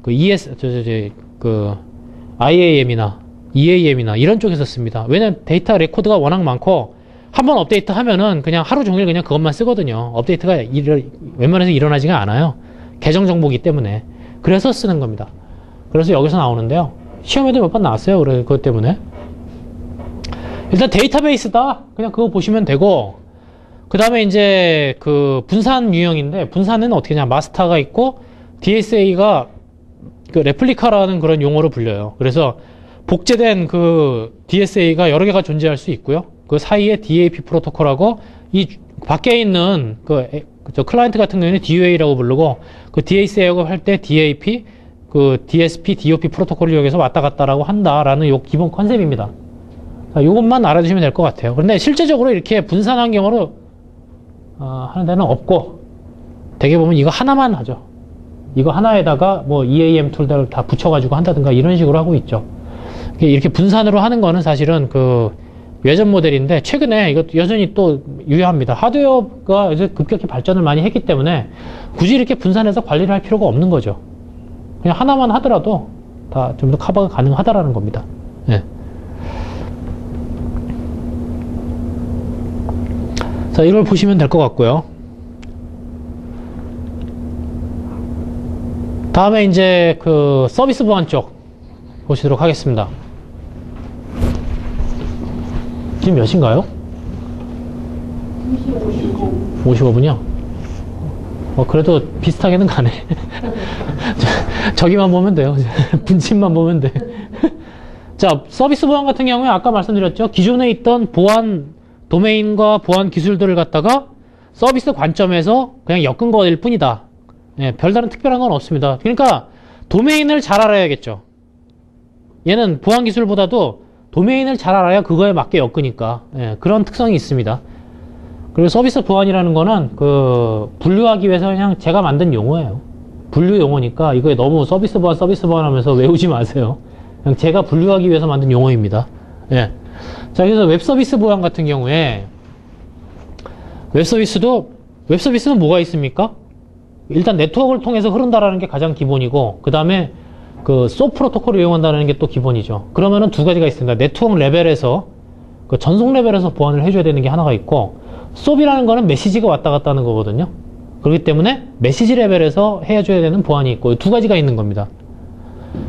그 IAM이나 EAM이나 이런 쪽에서 씁니다. 왜냐면 데이터 레코드가 워낙 많고 한번 업데이트 하면은 그냥 하루 종일 그냥 그것만 쓰거든요. 업데이트가 웬만해서 일어나지가 않아요. 계정 정보기 때문에. 그래서 쓰는 겁니다. 그래서 여기서 나오는데요. 시험에도 몇 번 나왔어요. 그것 때문에. 일단 데이터베이스다. 그냥 그거 보시면 되고, 그 다음에 이제 그 분산 유형인데, 분산은 어떻게 냐 마스터가 있고, DSA가 그 레플리카라는 그런 용어로 불려요. 그래서 복제된 그 DSA가 여러 개가 존재할 수 있고요. 그 사이에 DAP 프로토콜하고 이 밖에 있는 그 그죠? 클라이언트 같은 경우에는 DUA라고 부르고, 그 DAC하고 할 때 DAP, 그 DSP, DOP 프로토콜을 이용해서 왔다 갔다라고 한다라는 요 기본 컨셉입니다. 자, 요것만 알아두시면 될 것 같아요. 그런데 실제적으로 이렇게 분산 환경으로 하는 데는 없고, 대개 보면 이거 하나만 하죠. 이거 하나에다가 뭐 EAM 툴들을 다 붙여가지고 한다든가 이런 식으로 하고 있죠. 이렇게 분산으로 하는 거는 사실은 그 외전 모델인데, 최근에 이것도 여전히 또 유효합니다. 하드웨어가 이제 급격히 발전을 많이 했기 때문에 굳이 이렇게 분산해서 관리를 할 필요가 없는 거죠. 그냥 하나만 하더라도 다 좀 더 커버가 가능하다라는 겁니다. 예. 자, 이걸 보시면 될 것 같고요. 다음에 이제 그 서비스 보안 쪽 보시도록 하겠습니다. 지금 몇인가요? 55분이요? 그래도 비슷하게는 가네. 저기만 보면 돼요. 분침만 보면 돼. 자, 서비스 보안 같은 경우에 아까 말씀드렸죠. 기존에 있던 보안 도메인과 보안 기술들을 갖다가 서비스 관점에서 그냥 엮은 거일 뿐이다. 예, 별다른 특별한 건 없습니다. 그러니까 도메인을 잘 알아야겠죠. 얘는 보안 기술보다도 도메인을 잘 알아야 그거에 맞게 엮으니까. 예, 그런 특성이 있습니다. 그리고 서비스 보안이라는 거는 그 분류하기 위해서 그냥 제가 만든 용어예요. 분류 용어니까 이거에 너무 서비스 보안 하면서 외우지 마세요. 그냥 제가 분류하기 위해서 만든 용어입니다. 예. 자, 그래서 웹 서비스 보안 같은 경우에 웹 서비스는 뭐가 있습니까? 일단 네트워크를 통해서 흐른다라는 게 가장 기본이고, 그 다음에 그 SOAP 프로토콜을 이용한다는 게 또 기본이죠. 그러면은 두 가지가 있습니다. 네트워크 레벨에서, 그 전송 레벨에서 보안을 해줘야 되는 게 하나가 있고, SOAP이라는 거는 메시지가 왔다 갔다 하는 거거든요. 그렇기 때문에 메시지 레벨에서 해줘야 되는 보안이 있고, 두 가지가 있는 겁니다.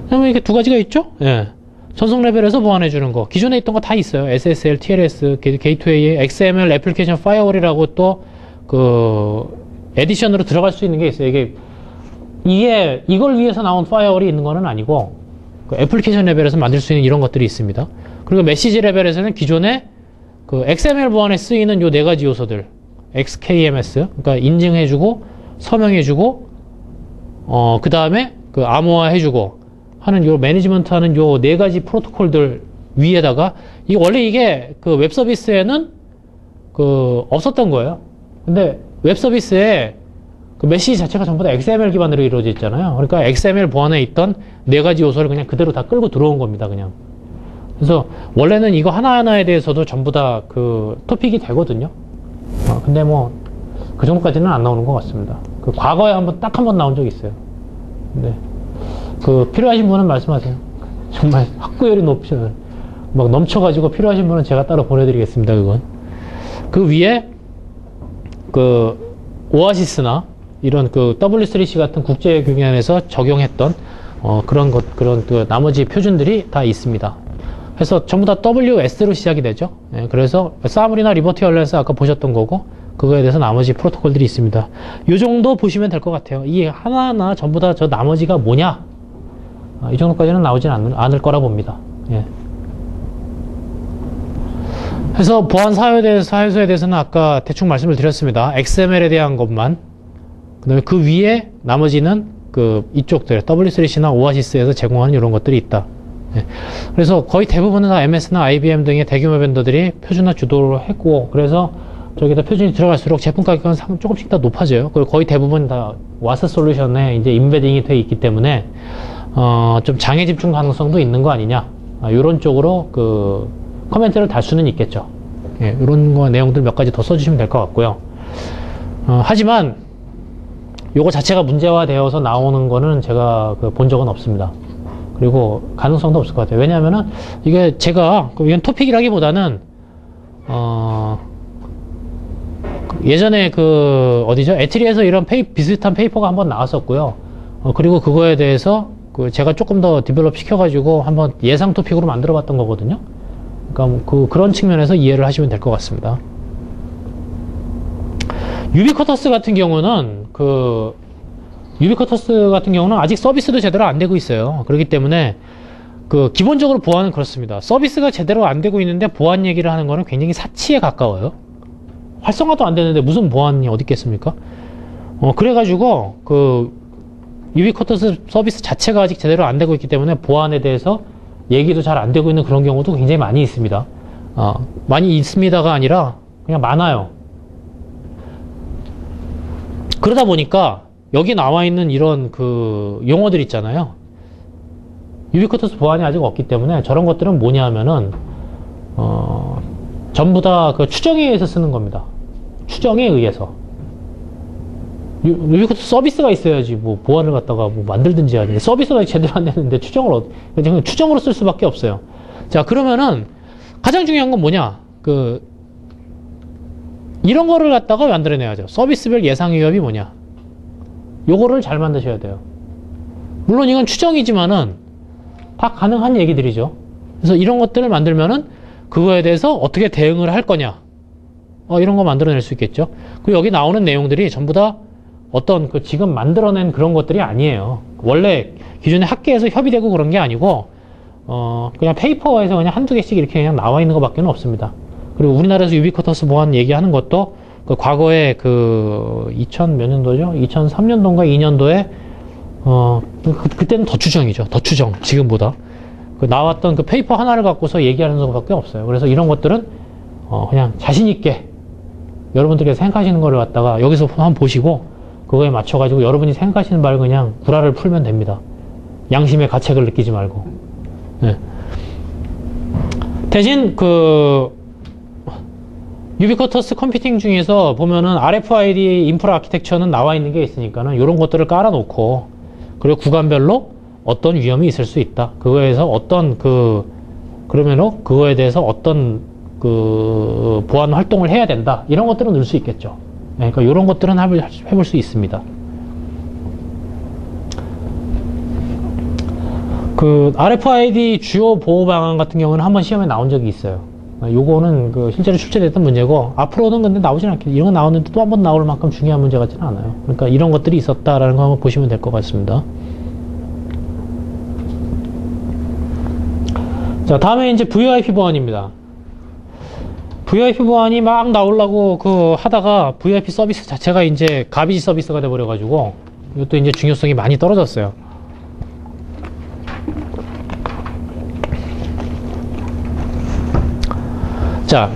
그러면 이게 두 가지가 있죠? 예. 전송 레벨에서 보안해주는 거. 기존에 있던 거 다 있어요. SSL, TLS, 게이트웨이, XML, 애플리케이션 파이어월이라고 또, 에디션으로 들어갈 수 있는 게 있어요. 이걸 위해서 나온 파이어월이 있는 거는 아니고, 그 애플리케이션 레벨에서 만들 수 있는 이런 것들이 있습니다. 그리고 메시지 레벨에서는 기존에 그 XML 보안에 쓰이는 요 네 가지 요소들, XKMS, 그러니까 인증해주고, 서명해주고, 그 다음에 그 암호화해주고 하는 요 매니지먼트 하는 요 네 가지 프로토콜들 위에다가, 원래 이게 그 웹 서비스에는 그 없었던 거예요. 근데 웹 서비스에 그 메시지 자체가 전부 다 XML 기반으로 이루어져 있잖아요. 그러니까 XML 보안에 있던 네 가지 요소를 그냥 그대로 다 끌고 들어온 겁니다, 그냥. 그래서 원래는 이거 하나하나에 대해서도 전부 다 그 토픽이 되거든요. 근데 뭐 그 정도까지는 안 나오는 것 같습니다. 그 과거에 딱 한 번 나온 적이 있어요. 근데 그 필요하신 분은 말씀하세요. 정말 학구열이 높죠. 막 넘쳐가지고 필요하신 분은 제가 따로 보내드리겠습니다, 그건. 그 위에 그 오아시스나 이런 그 W3C 같은 국제 교양에서 적용했던 그런 그 나머지 표준들이 다 있습니다. 그래서 전부 다 WS로 시작이 되죠. 예, 그래서 사물이나 리버티 얼랜스 아까 보셨던 거고, 그거에 대해서 나머지 프로토콜들이 있습니다. 요 정도 보시면 될 것 같아요. 이 하나하나 전부 다 저 나머지가 뭐냐? 이 정도까지는 나오진 않을 거라 봅니다. 예. 그래서 보안 사유소에 대해서는 아까 대충 말씀을 드렸습니다. XML에 대한 것만. 그 다음에 그 위에 나머지는 그 이쪽들, W3C나 오아시스에서 제공하는 이런 것들이 있다. 예. 그래서 거의 대부분은 다 MS나 IBM 등의 대규모 벤더들이 표준화 주도를 했고, 그래서 저기다 표준이 들어갈수록 제품 가격은 조금씩 더 높아져요. 그리고 거의 대부분 다 와스 솔루션에 이제 임베딩이 돼 있기 때문에, 좀 장애 집중 가능성도 있는 거 아니냐. 이런 쪽으로 그 코멘트를 달 수는 있겠죠. 예, 이런 거 내용들 몇 가지 더 써주시면 될 것 같고요. 하지만 요거 자체가 문제화되어서 나오는 거는 제가 본 적은 없습니다. 그리고 가능성도 없을 것 같아요. 왜냐하면은 이게 제가 이건 토픽이라기보다는 예전에 어디죠? 에트리에서 이런 비슷한 페이퍼가 한번 나왔었고요. 그리고 그거에 대해서 제가 조금 더 디벨롭 시켜가지고 한번 예상 토픽으로 만들어 봤던 거거든요. 그러니까 그런 측면에서 이해를 하시면 될 것 같습니다. 유비쿼터스 같은 경우는 아직 서비스도 제대로 안 되고 있어요. 그렇기 때문에 기본적으로 보안은 그렇습니다. 서비스가 제대로 안 되고 있는데 보안 얘기를 하는 거는 굉장히 사치에 가까워요. 활성화도 안 되는데 무슨 보안이 어디 있겠습니까? 그래가지고 그 유비쿼터스 서비스 자체가 아직 제대로 안 되고 있기 때문에 보안에 대해서 얘기도 잘 안 되고 있는 그런 경우도 굉장히 많이 있습니다. 많이 있습니다가 아니라 그냥 많아요. 그러다 보니까 여기 나와 있는 이런 그 용어들 있잖아요. 유비쿼터스 보안이 아직 없기 때문에 저런 것들은 뭐냐 하면은 전부 다 그 추정에 의해서 쓰는 겁니다. 추정에 의해서. 유비쿼터스 서비스가 있어야지 뭐 보안을 갖다가 뭐 만들든지 하지. 서비스가 제대로 안 되는데 그냥 추정으로 쓸 수밖에 없어요. 자, 그러면은 가장 중요한 건 뭐냐? 이런 거를 갖다가 만들어내야죠. 서비스별 예상 위협이 뭐냐? 요거를 잘 만드셔야 돼요. 물론 이건 추정이지만은 다 가능한 얘기들이죠. 그래서 이런 것들을 만들면은 그거에 대해서 어떻게 대응을 할 거냐? 이런 거 만들어낼 수 있겠죠. 그리고 여기 나오는 내용들이 전부 다 어떤 지금 만들어낸 그런 것들이 아니에요. 원래 기존에 학계에서 협의되고 그런 게 아니고, 그냥 페이퍼에서 그냥 한두 개씩 이렇게 그냥 나와 있는 것밖에 없습니다. 그리고 우리나라에서 유비쿼터스 보안 얘기하는 것도 과거에 2000 몇 년도죠? 2003년도인가 2년도에, 그때는 더 추정이죠. 더 추정. 지금보다. 나왔던 그 페이퍼 하나를 갖고서 얘기하는 것밖에 없어요. 그래서 이런 것들은, 그냥 자신있게 여러분들께서 생각하시는 거를 갖다가 여기서 한번 보시고, 그거에 맞춰가지고 여러분이 생각하시는 바를 그냥 구라를 풀면 됩니다. 양심의 가책을 느끼지 말고. 네. 대신 유비쿼터스 컴퓨팅 중에서 보면은 RFID 인프라 아키텍처는 나와 있는 게 있으니까는 이런 것들을 깔아놓고, 그리고 구간별로 어떤 위험이 있을 수 있다. 그거에서 그러면은 그거에 대해서 어떤 보안 활동을 해야 된다. 이런 것들은 넣을 수 있겠죠. 그러니까 이런 것들은 해볼 수 있습니다. RFID 주요 보호 방안 같은 경우는 한번 시험에 나온 적이 있어요. 요거는 실제로 출제됐던 문제고, 앞으로는 근데 나오진 않겠죠. 이런 거 나오는데 또 한 번 나올 만큼 중요한 문제 같지는 않아요. 그러니까 이런 것들이 있었다라는 거 한번 보시면 될 것 같습니다. 자, 다음에 이제 VoIP 보안입니다. VoIP 보안이 막 나오려고 하다가 VoIP 서비스 자체가 이제 가비지 서비스가 돼버려가지고 이것도 이제 중요성이 많이 떨어졌어요. 자,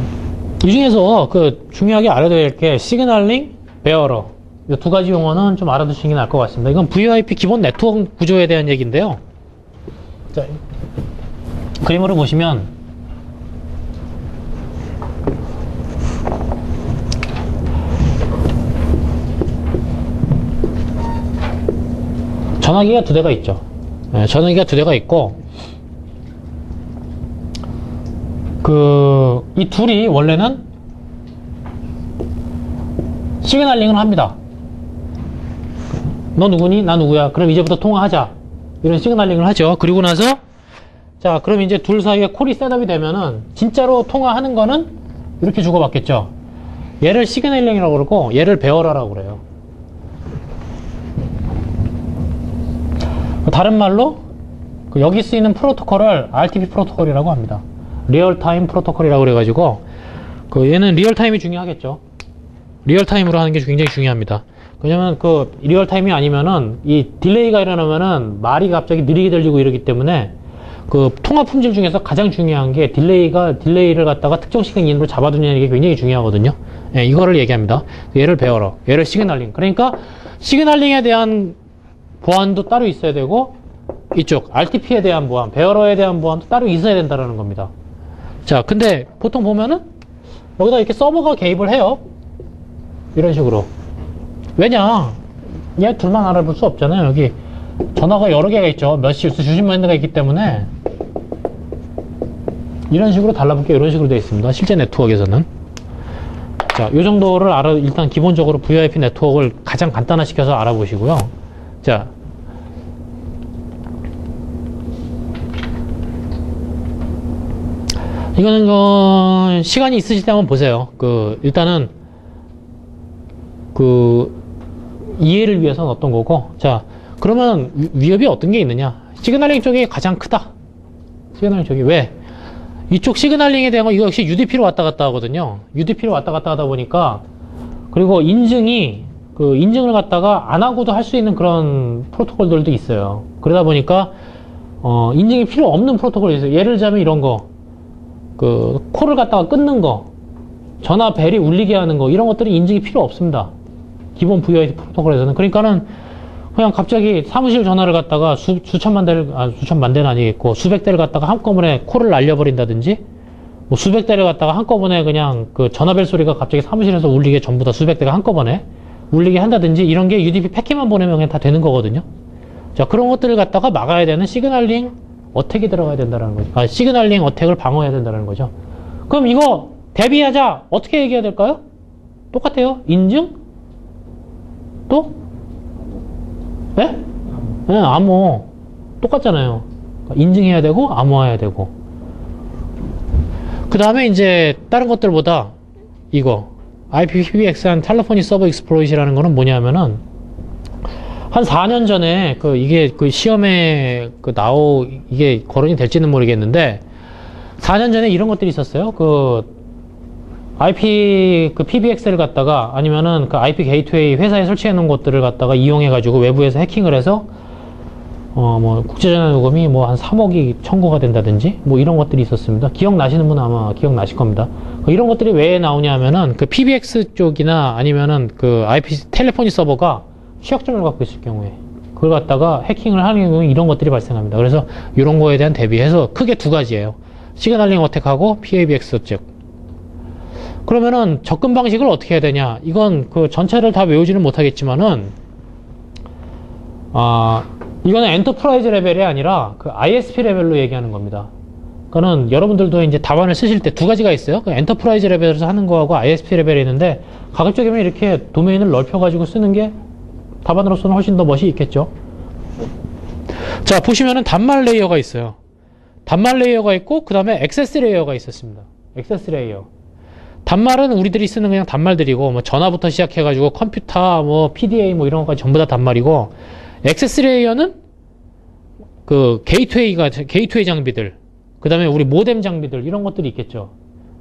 이 중에서 중요하게 알아둬야 될 게 시그널링, 베어러. 이 두 가지 용어는 좀 알아두시는 게 나을 것 같습니다. 이건 VoIP 기본 네트워크 구조에 대한 얘기인데요. 자, 그림으로 보시면 전화기가 두 대가 있죠. 네, 전화기가 두 대가 있고, 이 둘이 원래는 시그널링을 합니다. 너 누구니? 나 누구야? 그럼 이제부터 통화하자. 이런 시그널링을 하죠. 그리고 나서, 자, 그럼 이제 둘 사이에 콜이 셋업이 되면은, 진짜로 통화하는 거는 이렇게 주고받겠죠. 얘를 시그널링이라고 그러고, 얘를 베어러라고 그래요. 다른 말로 여기 쓰이는 프로토콜을 RTP 프로토콜이라고 합니다. 리얼타임 프로토콜이라고 그래가지고 얘는 리얼타임이 중요하겠죠. 리얼타임으로 하는 게 굉장히 중요합니다. 왜냐면 리얼타임이 아니면은 이 딜레이가 일어나면은 말이 갑자기 느리게 들리고 이러기 때문에 통화 품질 중에서 가장 중요한 게 딜레이를 갖다가 특정 시간 이내로 잡아두는 게 굉장히 중요하거든요. 예, 이거를 얘기합니다. 얘를 베어러, 얘를 시그널링. 그러니까 시그널링에 대한 보안도 따로 있어야 되고, 이쪽 RTP에 대한 보안, 베어러에 대한 보안도 따로 있어야 된다는 겁니다. 자, 근데 보통 보면은 여기다 이렇게 서버가 개입을 해요. 이런 식으로. 왜냐? 얘 둘만 알아볼 수 없잖아요. 여기 전화가 여러 개가 있죠. 수십만 대가 있기 때문에 이런 식으로 달라붙게 이런 식으로 되어 있습니다. 실제 네트워크에서는. 자, 요 정도를 일단 기본적으로 VoIP 네트워크를 가장 간단화시켜서 알아보시고요. 자, 이거는 시간이 있으실 때 한번 보세요. 일단은 이해를 위해서는 어떤 거고. 자, 그러면 위협이 어떤 게 있느냐? 시그널링 쪽이 가장 크다. 시그널링 쪽이 왜? 이쪽 시그널링에 대한 거 이거 역시 UDP로 왔다 갔다 하거든요. UDP로 왔다 갔다 하다 보니까, 그리고 인증이 그 인증을 갖다가 안 하고도 할 수 있는 그런 프로토콜들도 있어요. 그러다 보니까 인증이 필요 없는 프로토콜이 있어요. 예를 들자면 이런 거, 그 콜을 갖다가 끊는 거, 전화 벨이 울리게 하는 거, 이런 것들이 인증이 필요 없습니다. 기본 VoIP 프로토콜에서는. 그러니까는 그냥 갑자기 사무실 전화를 갖다가 수천만 대는 아니겠고 수백 대를 갖다가 한꺼번에 콜을 날려버린다든지, 뭐 수백 대를 갖다가 한꺼번에 그냥 그 전화벨 소리가 갑자기 사무실에서 울리게 전부 다 수백 대가 한꺼번에 울리게 한다든지, 이런 게 UDP 패킷만 보내면 그냥 다 되는 거거든요. 자, 그런 것들을 갖다가 막아야 되는 시그널링 어택이 들어가야 된다는 거죠. 시그널링 어택을 방어해야 된다는 거죠. 그럼 이거 대비하자 어떻게 얘기해야 될까요? 똑같아요. 인증? 또? 네? 네, 암호. 똑같잖아요. 인증해야 되고 암호화해야 되고. 그 다음에 이제 다른 것들보다 이거 IPPBX한 텔레포니 서버 익스플로잇이라는 거는 뭐냐면은 한 4년 전에 이게 그 시험에 이게 거론이 될지는 모르겠는데 4년 전에 이런 것들이 있었어요. IP PBX를 갖다가 아니면은 IP 게이트웨이 회사에 설치해 놓은 것들을 갖다가 이용해 가지고 외부에서 해킹을 해서 뭐 국제전화 요금이 뭐 한 3억이 청구가 된다든지 뭐 이런 것들이 있었습니다. 기억나시는 분은 아마 기억나실 겁니다. 이런 것들이 왜 나오냐면은 PBX 쪽이나 아니면은 IP 텔레포니 서버가 취약점을 갖고 있을 경우에 그걸 갖다가 해킹을 하는 경우에 이런 것들이 발생합니다. 그래서 이런 거에 대한 대비해서 크게 두 가지예요. 시그널링 어택하고 PABX 쪽. 그러면은 접근 방식을 어떻게 해야 되냐? 이건 전체를 다 외우지는 못하겠지만은 이거는 엔터프라이즈 레벨이 아니라 ISP 레벨로 얘기하는 겁니다. 그거는 여러분들도 이제 답안을 쓰실 때 두 가지가 있어요. 엔터프라이즈 레벨에서 하는 거하고 ISP 레벨이 있는데 가급적이면 이렇게 도메인을 넓혀가지고 쓰는 게 답안으로서는 훨씬 더 멋이 있겠죠. 자, 보시면은 단말 레이어가 있어요. 단말 레이어가 있고 그 다음에 액세스 레이어가 있었습니다. 액세스 레이어. 단말은 우리들이 쓰는 그냥 단말들이고 뭐 전화부터 시작해가지고 컴퓨터, 뭐 PDA 뭐 이런 것까지 전부 다 단말이고, 액세스 레이어는 게이트웨이 장비들, 그 다음에 우리 모뎀 장비들 이런 것들이 있겠죠.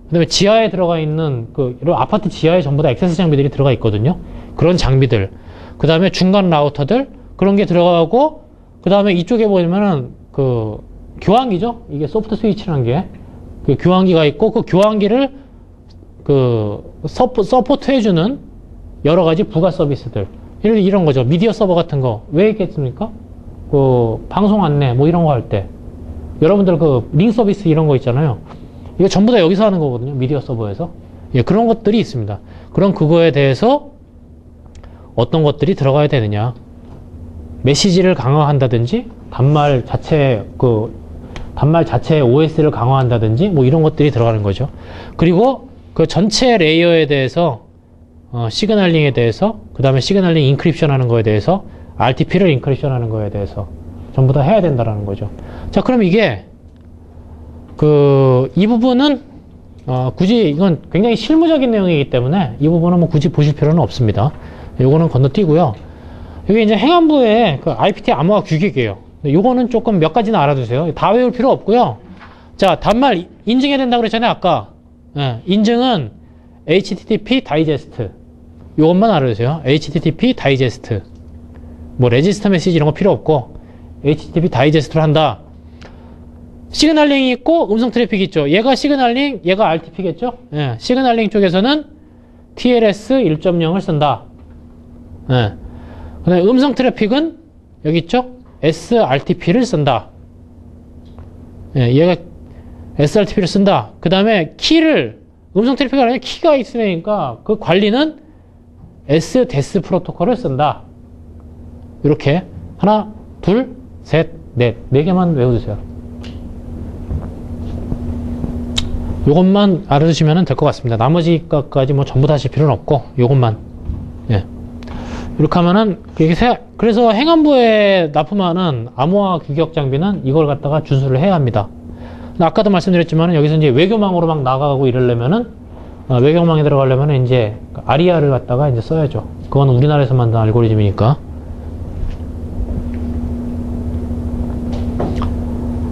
그 다음에 지하에 들어가 있는 이런 아파트 지하에 전부 다 액세스 장비들이 들어가 있거든요. 그런 장비들. 그 다음에 중간 라우터들 그런 게 들어가고, 그 다음에 이쪽에 보면은 교환기죠. 이게 소프트 스위치라는 게 교환기가 있고, 그 교환기를 서포트 해주는 여러 가지 부가 서비스들. 이런 거죠. 미디어 서버 같은 거. 왜 있겠습니까? 방송 안내, 뭐 이런 거 할 때. 여러분들 링 서비스 이런 거 있잖아요. 이거 전부 다 여기서 하는 거거든요. 미디어 서버에서. 예, 그런 것들이 있습니다. 그럼 그거에 대해서 어떤 것들이 들어가야 되느냐. 메시지를 강화한다든지, 단말 자체의 OS를 강화한다든지, 뭐 이런 것들이 들어가는 거죠. 그리고 전체 레이어에 대해서, 시그널링에 대해서, 그 다음에 시그널링 인크립션 하는 거에 대해서, RTP를 인크립션 하는 거에 대해서 전부 다 해야 된다라는 거죠. 자, 그럼 이게, 이 부분은, 굳이 이건 굉장히 실무적인 내용이기 때문에 이 부분은 뭐 굳이 보실 필요는 없습니다. 요거는 건너뛰고요. 여기 이제 행안부의 IPT 암호화 규격이에요. 요거는 조금 몇 가지는 알아두세요. 다 외울 필요 없고요. 자, 단말 인증해야 된다고 그랬잖아요, 아까. 예, 인증은 HTTP 다이제스트. 요것만 알아두세요. HTTP 다이제스트. 뭐 레지스터 메시지 이런 거 필요 없고 HTTP 다이제스트로 한다. 시그널링이 있고 음성 트래픽이 있죠. 얘가 시그널링, 얘가 RTP겠죠. 예, 시그널링 쪽에서는 TLS 1.0을 쓴다. 예. 그다음에 음성 트래픽은 여기 있죠. SRTP를 쓴다. 예, 얘가 SRTP를 쓴다. 그 다음에 키를, 음성 트래픽이 아니라 키가 있으니까 그 관리는 SDES 프로토콜을 쓴다. 이렇게 하나, 둘, 셋, 넷. 네 개만 외워두세요. 요것만 알아두시면 될 것 같습니다. 나머지까지 뭐 전부 다 하실 필요는 없고 요것만. 예. 이렇게 하면은 그래서 행안부에 납품하는 암호화 규격 장비는 이걸 갖다가 준수를 해야 합니다. 아까도 말씀드렸지만 여기서 이제 외교망으로 막 나가고 이러려면은 외교망에 들어가려면은 이제 아리아를 갖다가 이제 써야죠. 그건 우리나라에서 만든 알고리즘이니까.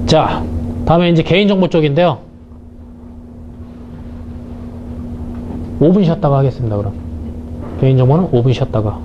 자, 다음에 이제 개인정보 쪽인데요. 5분 쉬었다가 하겠습니다. 그럼 개인정보는 5분 쉬었다가.